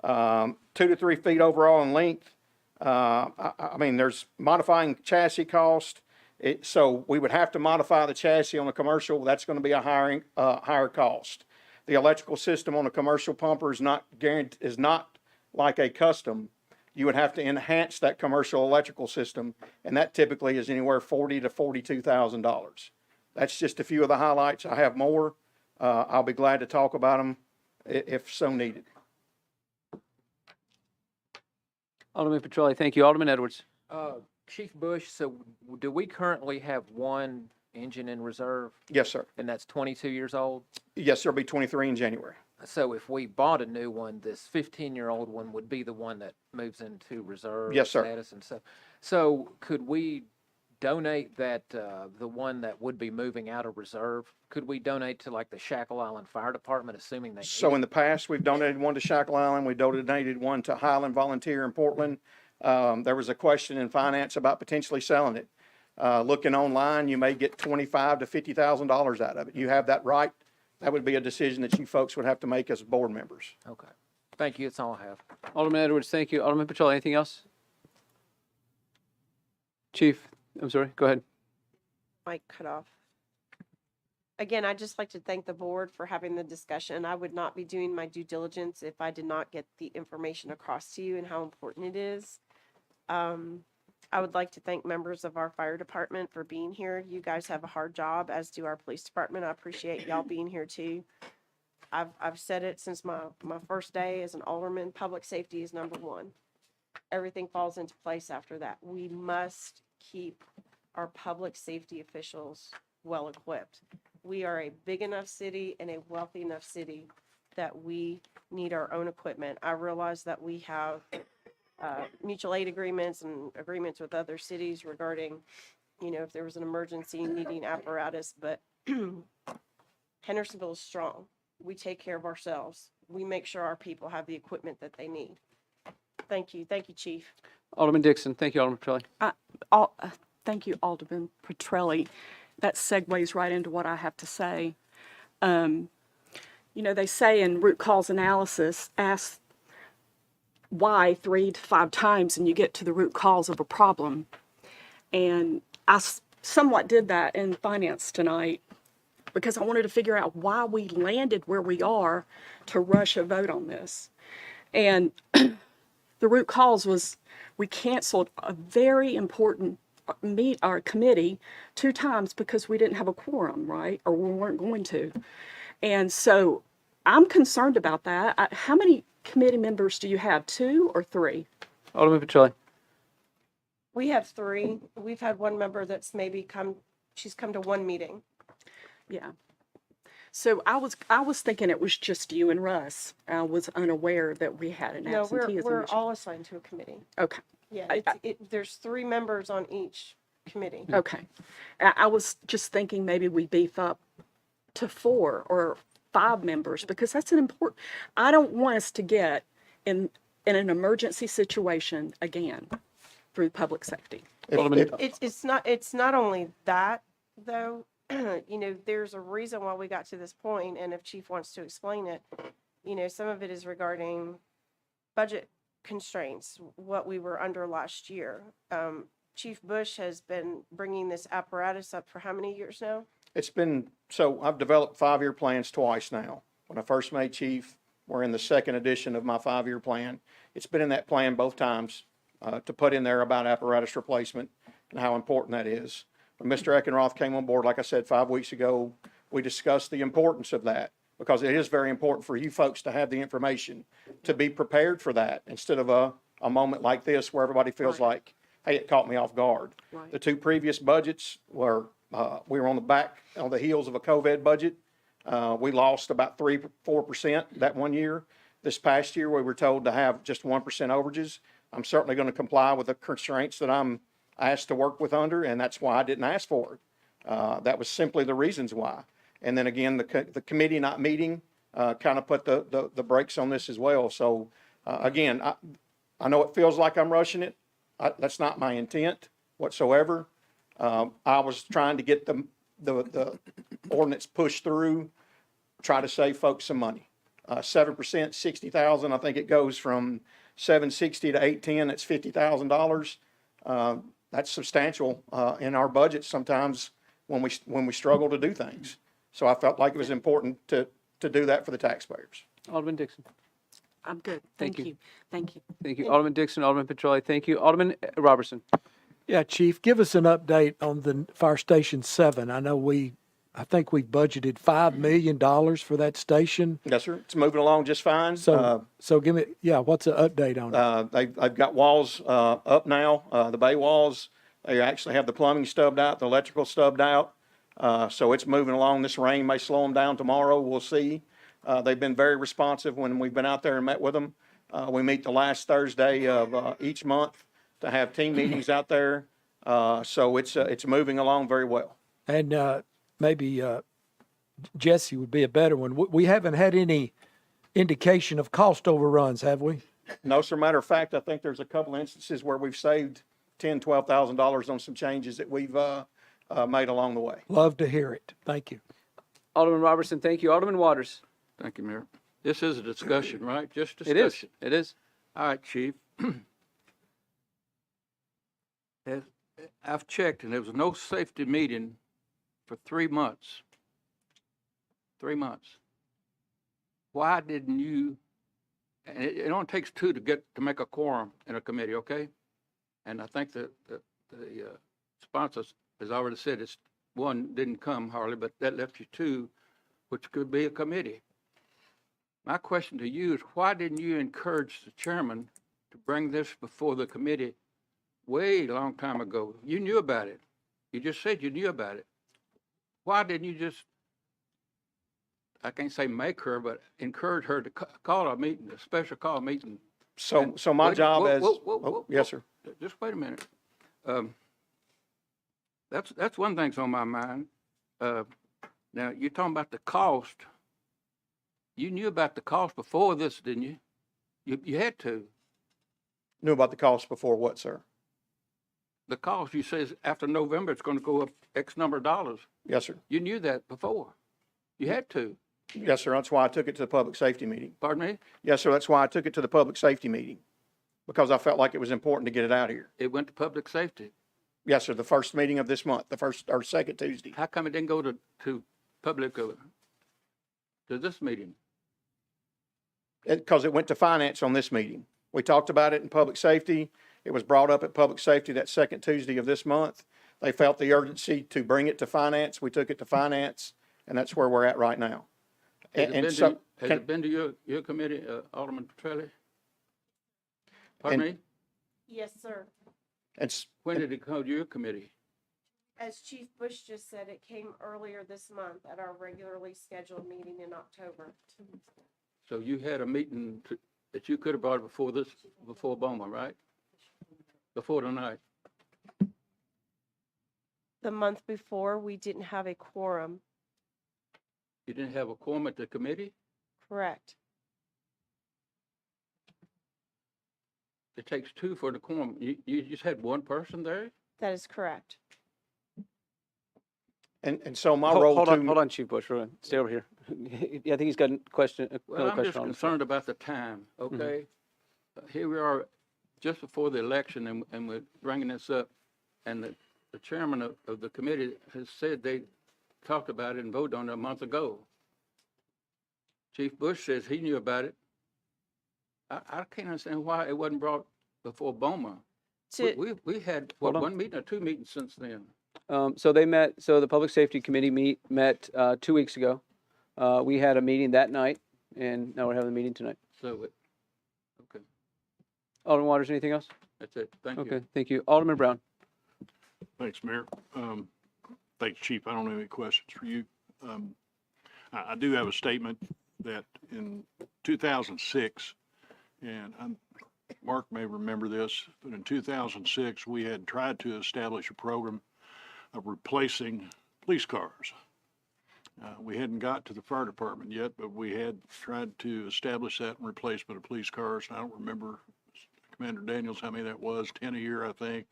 2 to 3 feet overall in length. I mean, there's modifying chassis cost. So we would have to modify the chassis on a commercial. That's going to be a higher cost. The electrical system on a commercial pumper is not like a custom. You would have to enhance that commercial electrical system, and that typically is anywhere $40,000 to $42,000. That's just a few of the highlights. I have more. I'll be glad to talk about them if so needed. Alderman Petrelli, thank you. Alderman Edwards. Chief Bush, so do we currently have one engine in reserve? Yes, sir. And that's 22 years old? Yes, sir. It'll be 23 in January. So if we bought a new one, this 15-year-old one would be the one that moves into reserve Yes, sir. status and stuff. So could we donate that, the one that would be moving out of reserve, could we donate to like the Shackle Island Fire Department, assuming they need So it? in the past, we've donated one to Shackle Island. We donated one to Highland Volunteer in Portland. There was a question in finance about potentially selling it. Looking online, you may get $25,000 to $50,000 out of it. You have that right. That would be a decision that you folks would have to make as board members. Okay. Thank you. That's all I have. Alderman Edwards, thank you. Alderman Petrelli, anything else? Chief, I'm sorry, go ahead. Mic cut off. Again, I'd just like to thank the board for having the discussion. I would not be doing my due diligence if I did not get the information across to you and how important it is. I would like to thank members of our fire department for being here. You guys have a hard job, as do our police department. I appreciate y'all being here too. I've said it since my first day as an alderman, public safety is number one. Everything falls into place after that. We must keep our public safety officials well equipped. We are a big enough city and a wealthy enough city that we need our own equipment. I realize that we have mutual aid agreements and agreements with other cities regarding, if there was an emergency needing apparatus, but Hendersonville is strong. We take care of ourselves. We make sure our people have the equipment that they need. Thank you. Thank you, Chief. Alderman Dixon, thank you. Alderman Petrelli. Thank you, Alderman Petrelli. That segues right into what I have to say. They say in root cause analysis, ask why 3 to 5 times and you get to the root cause of a problem. And I somewhat did that in finance tonight because I wanted to figure out why we landed where we are to rush a vote on this. And the root cause was we canceled a very important our committee 2 times because we didn't have a quorum, right? Or we weren't going to. And so I'm concerned about that. How many committee members do you have, 2 or 3? Alderman Petrelli. We have 3. We've had one member that's she's come to 1 meeting. Yeah. So I was thinking it was just you and Russ. I was unaware that we had an absenteeism No, we're issue. all assigned to a committee. Okay. Yeah, there's 3 members on each committee. Okay. I was just thinking maybe we beef up to 4 or 5 members because that's an important, I don't want us to get in an emergency situation again through public safety. It's not only that though, there's a reason why we got to this point, and if Chief wants to explain it, some of it is regarding budget constraints, what we were under last year. Chief Bush has been bringing this apparatus up for how many years now? It's been, so I've developed 5-year plans twice now. When I first made chief, we're in the second edition of my 5-year plan. It's been in that plan both times, to put in there about apparatus replacement and how important that is. When Mr. Eckenroth came on board, like I said, 5 weeks ago, we discussed the importance of that because it is very important for you folks to have the information, to be prepared for that instead of a moment like this where everybody feels like, hey, it caught me off guard. Right. The 2 previous budgets were, we were on the heels of a COVID budget. We lost about 4% that one year. This past year, we were told to have just 1% overages. I'm certainly going to comply with the constraints that I'm asked to work with under, and that's why I didn't ask for it. That was simply the reasons why. And then again, the committee not meeting kind of put the brakes on this as well. So again, I know it feels like I'm rushing it. That's not my intent whatsoever. I was trying to get the ordinance pushed through, try to save folks some money. 7%, 60,000. I think it goes from 760 to 810. That's $50,000. That's substantial in our budget sometimes when we struggle to do things. So I felt like it was important to do that for the taxpayers. Alderman Dixon. I'm good. Thank Thank you. you. Thank you. Thank you. Alderman Dixon, Alderman Petrelli, thank you. Alderman Robertson. Yeah, Chief, give us an update on the Fire Station 7. I think we budgeted $5 million for that station. Yes, sir. It's moving along just fine. So give me, what's the update on it? They've got walls up now, the bay walls. They actually have the plumbing stubbed out, the electrical stubbed out. So it's moving along. This rain may slow them down tomorrow. We'll see. They've been very responsive when we've been out there and met with them. We meet the last Thursday of each month to have team meetings out there. So it's moving along very well. And maybe Jesse would be a better one. We haven't had any indication of cost overruns, have we? No, sir. Matter of fact, I think there's a couple instances where we've saved $10,000, $12,000 on some changes that we've made along the way. Love to hear it. Thank you. Alderman Robertson, thank you. Alderman Waters. Thank you, Mayor. This is a discussion, right? Just discussion. It is. All right, Chief. I've checked, and there was no safety meeting for 3 months. 3 months. Why didn't you, and it only takes 2 to make a quorum in a committee, okay? And I think that the sponsors has already said it's 1 didn't come hardly, but that left you 2, which could be a committee. My question to you is, why didn't you encourage the chairman to bring this before the committee way a long time ago? You knew about it. You just said you knew about it. Why didn't you just, I can't say make her, but encourage her to call a meeting, a special call meeting? So my job as, yes, sir. Just wait a minute. That's one thing's on my mind. Now, you're talking about the cost. You knew about the cost before this, didn't you? You had to. Knew about the cost before what, sir? The cost, you say, after November, it's going to go up X number of dollars. Yes, sir. You knew that before. You had to. Yes, sir. That's why I took it to the public safety meeting. Pardon me? Yes, sir. That's why I took it to the public safety meeting, because I felt like it was important to get it out here. It went to public safety. Yes, sir. The first meeting of this month, the first or second Tuesday. How come it didn't go to public, to this meeting? Because it went to finance on this meeting. We talked about it in public safety. It was brought up at public safety that second Tuesday of this month. They felt the urgency to bring it to finance. We took it to finance, and that's where we're at right now. Has it been to your committee, Alderman Petrelli? Pardon me? Yes, sir. When did it go to your committee? As Chief Bush just said, it came earlier this month at our regularly scheduled meeting in October. So you had a meeting that you could have brought before Bowman, right? Before tonight. The month before, we didn't have a quorum. You didn't have a quorum at the committee? Correct. It takes 2 for the quorum. You just had 1 person there? That is correct. And so my role hold on, Chief Bush. Stay over here. Yeah, I think he's got a question. Well, I'm just concerned about the time, okay? Here we are just before the election, and we're bringing this up, and the chairman of the committee has said they talked about it and voted on it a month ago. Chief Bush says he knew about it. I can't understand why it wasn't brought before BOMA. We had, Hold on. one meeting or two meetings since then? So the Public Safety Committee met 2 weeks ago. We had a meeting that night, and now we're having a meeting tonight. So, okay, Alderman Waters, anything else? that's it. Thank you. Okay, thank you. Alderman Brown. Thanks, Mayor. Thanks, Chief. I don't have any questions for you. I do have a statement that in 2006, and Mark may remember this, but in 2006, we had tried to establish a program of replacing police cars. We hadn't got to the fire department yet, but we had tried to establish that in replacement of police cars. I don't remember, Commander Daniels, how many that was, 10 a year, I think.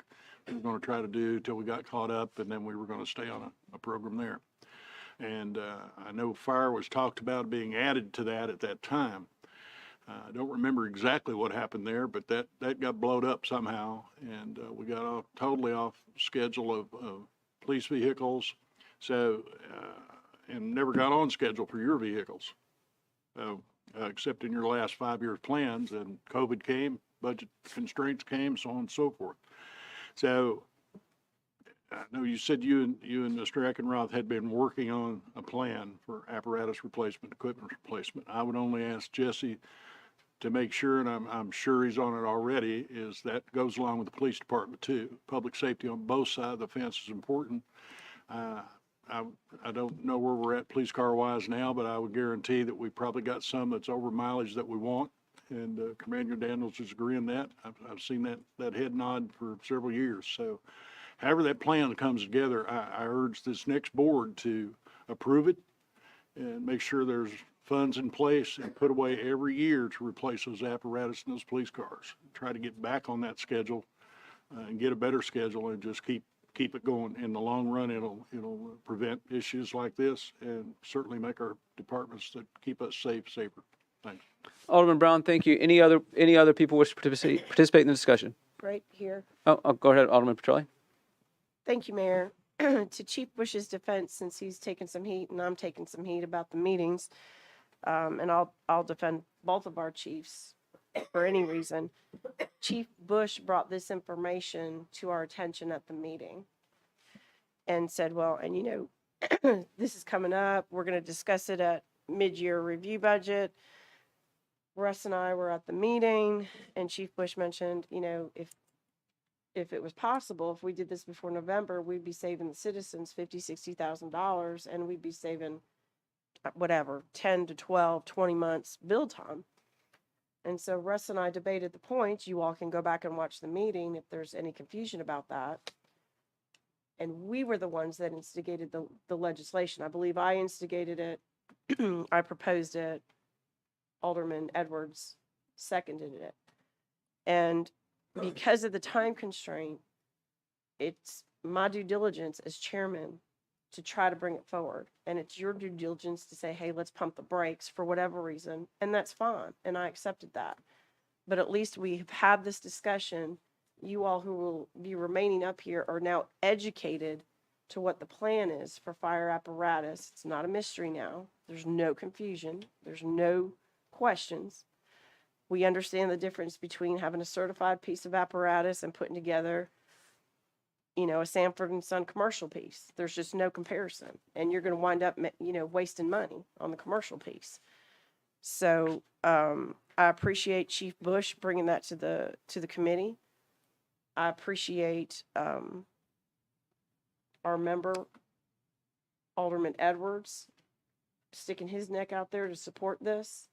We were going to try to do till we got caught up, and then we were going to stay on a program there. And I know fire was talked about being added to that at that time. I don't remember exactly what happened there, but that got blowed up somehow, and we got totally off schedule of police vehicles, so and never got on schedule for your vehicles, except in your last 5 years plans, and COVID came, budget constraints came, so on and so forth. So I know you said you and Mr. Eckenroth had been working on a plan for apparatus replacement, equipment replacement. I would only ask Jesse to make sure, and I'm sure he's on it already, is that goes along with the police department too. Public safety on both sides of the fence is important. I don't know where we're at police car wise now, but I would guarantee that we probably got some that's over mileage that we want. And Commander Daniels is agreeing that. I've seen that head nod for several years. So however that plan comes together, I urge this next board to approve it and make sure there's funds in place and put away every year to replace those apparatus and those police cars. Try to get back on that schedule and get a better schedule and just keep it going. In the long run, it'll prevent issues like this and certainly make our departments that keep us safer. Thanks. Alderman Brown, thank you. Any other people wish to participate in the discussion? Right here. Oh, go ahead, Alderman Petrelli. Thank you, Mayor. To Chief Bush's defense, since he's taken some heat and I'm taking some heat about the meetings, and I'll defend both of our chiefs for any reason. Chief Bush brought this information to our attention at the meeting and said, well, and this is coming up. We're going to discuss it at mid-year review budget. Russ and I were at the meeting, and Chief Bush mentioned, if it was possible, if we did this before November, we'd be saving the citizens $50,000-$60,000, and we'd be saving whatever, 10 to 12, 20 months build time. And so Russ and I debated the points. You all can go back and watch the meeting if there's any confusion about that. And we were the ones that instigated the legislation. I believe I instigated it. I proposed it. Alderman Edwards seconded it. And because of the time constraint, it's my due diligence as chairman to try to bring it forward. And it's your due diligence to say, hey, let's pump the brakes for whatever reason. And that's fine. And I accepted that. But at least we've had this discussion. You all who will be remaining up here are now educated to what the plan is for fire apparatus. It's not a mystery now. There's no confusion. There's no questions. We understand the difference between having a certified piece of apparatus and putting together, a Sanford and Son commercial piece. There's just no comparison. And you're going to wind up, wasting money on the commercial piece. So I appreciate Chief Bush bringing that to the committee. I appreciate our member, Alderman Edwards, sticking his neck out there to support this.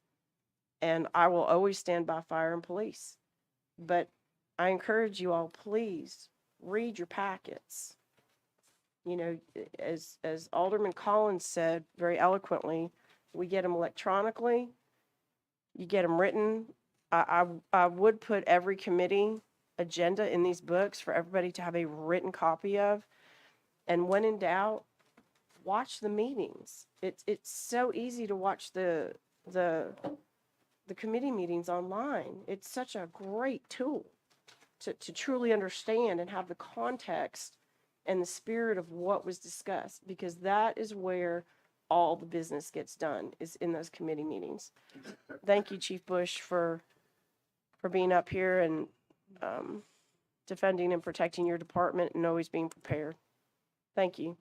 And I will always stand by fire and police. But I encourage you all, please read your packets. As Alderman Collins said very eloquently, we get them electronically, you get them written. I would put every committee agenda in these books for everybody to have a written copy of. And when in doubt, watch the meetings. It's so easy to watch the committee meetings online. It's such a great tool to truly understand and have the context and the spirit of what was discussed, because that is where all the business gets done, is in those committee meetings. Thank you, Chief Bush, for being up here and defending and protecting your department and always being prepared. Thank you.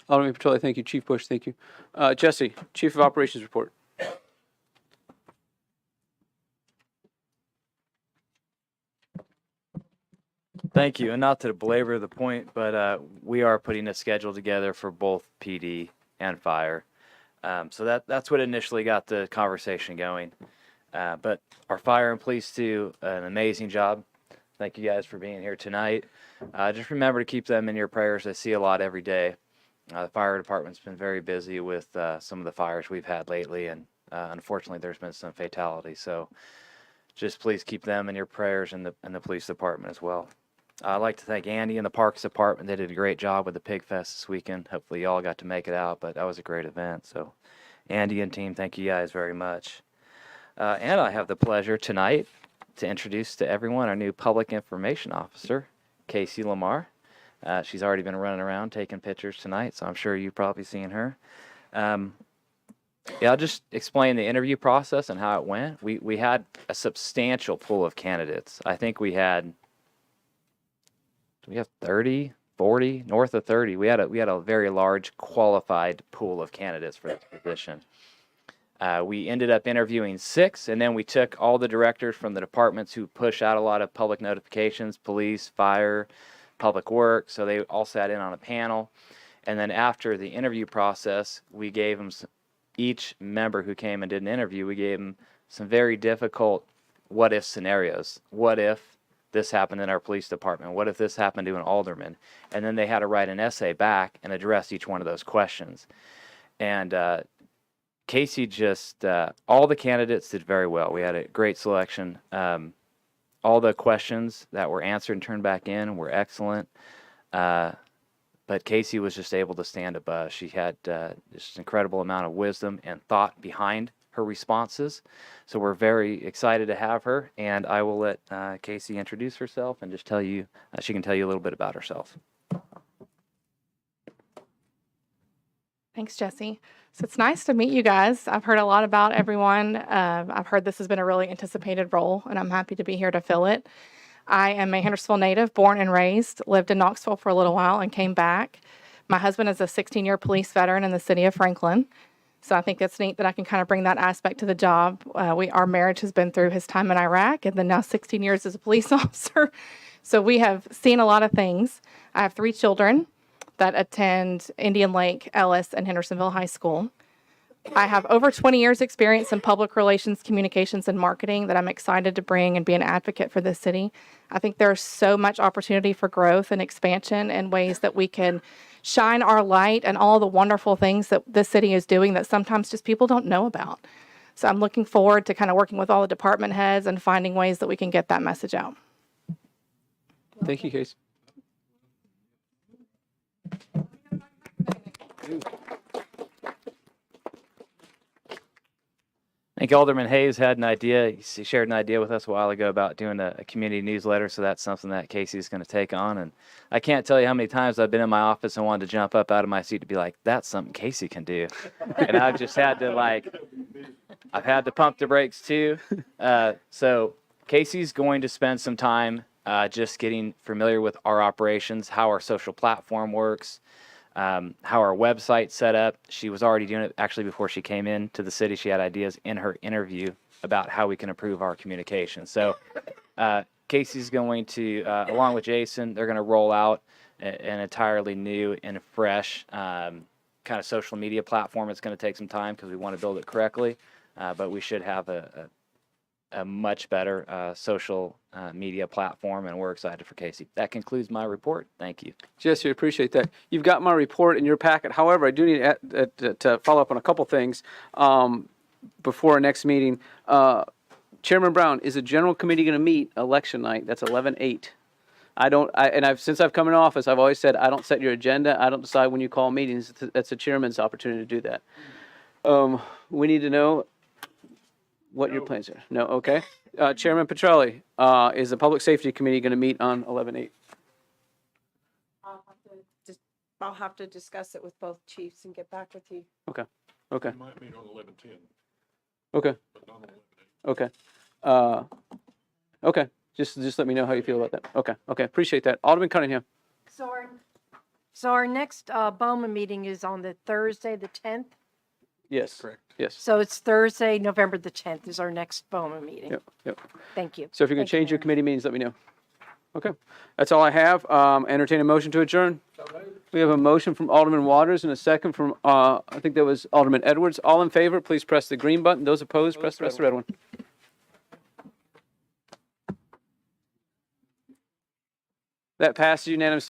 Alderman Petrolia, thank you. Chief Bush, thank you. Jesse, Chief of Operations report. Thank you. And not to belabor the point, but we are putting a schedule together for both PD and fire. So that's what initially got the conversation going. But our fire and police do an amazing job. Thank you guys for being here tonight. Just remember to keep them in your prayers. I see a lot every day. The fire department's been very busy with some of the fires we've had lately, and unfortunately there's been some fatalities. So just please keep them in your prayers, and the police department as well. I'd like to thank Andy and the Parks Department. They did a great job with the Pig Fest this weekend. Hopefully y'all got to make it out, but that was a great event. So Andy and team, thank you guys very much. And I have the pleasure tonight to introduce to everyone our new Public Information Officer, Casey Lamar. She's already been running around taking pictures tonight, so I'm sure you've probably seen her. Yeah, I'll just explain the interview process and how it went. We had a substantial pool of candidates. I think we had 30, 40, north of 30. We had a very large qualified pool of candidates for this position. We ended up interviewing 6, and then we took all the directors from the departments who push out a lot of public notifications, police, fire, public works, so they all sat in on a panel. And then after the interview process, we gave them, each member who came and did an interview, we gave them some very difficult what-if scenarios. What if this happened in our police department? What if this happened to an alderman? And then they had to write an essay back and address each one of those questions. And Casey just, all the candidates did very well. We had a great selection. All the questions that were answered and turned back in were excellent. But Casey was just able to stand above. She had just an incredible amount of wisdom and thought behind her responses. So we're very excited to have her, and I will let Casey introduce herself and just tell you, she can tell you a little bit about herself. Thanks, Jesse. So it's nice to meet you guys. I've heard a lot about everyone. I've heard this has been a really anticipated role, and I'm happy to be here to fill it. I am a Hendersonville native, born and raised, lived in Knoxville for a little while and came back. My husband is a 16-year police veteran in the city of Franklin. So I think it's neat that I can kind of bring that aspect to the job. Our marriage has been through his time in Iraq and then now 16 years as a police officer. So we have seen a lot of things. I have 3 children that attend Indian Lake, Ellis, and Hendersonville High School. I have over 20 years experience in public relations, communications, and marketing that I'm excited to bring and be an advocate for this city. I think there's so much opportunity for growth and expansion and ways that we can shine our light and all the wonderful things that this city is doing that sometimes just people don't know about. So I'm looking forward to kind of working with all the department heads and finding ways that we can get that message out. Thank you, Casey. I think Alderman Hayes had an idea. He shared an idea with us a while ago about doing a community newsletter, so that's something that Casey's going to take on. And I can't tell you how many times I've been in my office and wanted to jump up out of my seat to be like, that's something Casey can do. And I've just had to I've had to pump the brakes too. So Casey's going to spend some time just getting familiar with our operations, how our social platform works, how our website's set up. She was already doing it actually before she came in to the city. She had ideas in her interview about how we can improve our communication. So Casey's going to, along with Jason, they're going to roll out an entirely new and fresh kind of social media platform. It's going to take some time because we want to build it correctly, but we should have a much better social media platform, and we're excited for Casey. That concludes my report. Thank you. Jesse, I appreciate that. You've got my report in your packet. However, I do need to follow up on a couple things before our next meeting. Chairman Brown, is the general committee going to meet election night? That's 11/8. Since I've come in office, I've always said I don't set your agenda. I don't decide when you call meetings. That's the chairman's opportunity to do that. We need to know what your plans are. No, okay. Chairman Petrelli, is the Public Safety Committee going to meet on 11/8? I'll have to just I'll have to discuss it with both chiefs and get back with you. Okay, okay, We might meet on 11/10, okay, but not on 11/8. okay. Okay, just let me know how you feel about that. Okay, okay, appreciate that. Alderman Cunningham. So our next BOMA meeting is on the Thursday, the 10th. Yes. Correct. Yes. So it's Thursday, November the 10th is our next BOMA meeting. Yep, yep. Thank you. So if you're gonna Thank you, change your Mayor. committee meetings, let me know. Okay, that's all I have. Entertain a motion to adjourn. We have a motion from Alderman Waters and a second from, I think that was Alderman Edwards. All in favor, please press the green button. Those opposed, press the red one. That passes unanimously.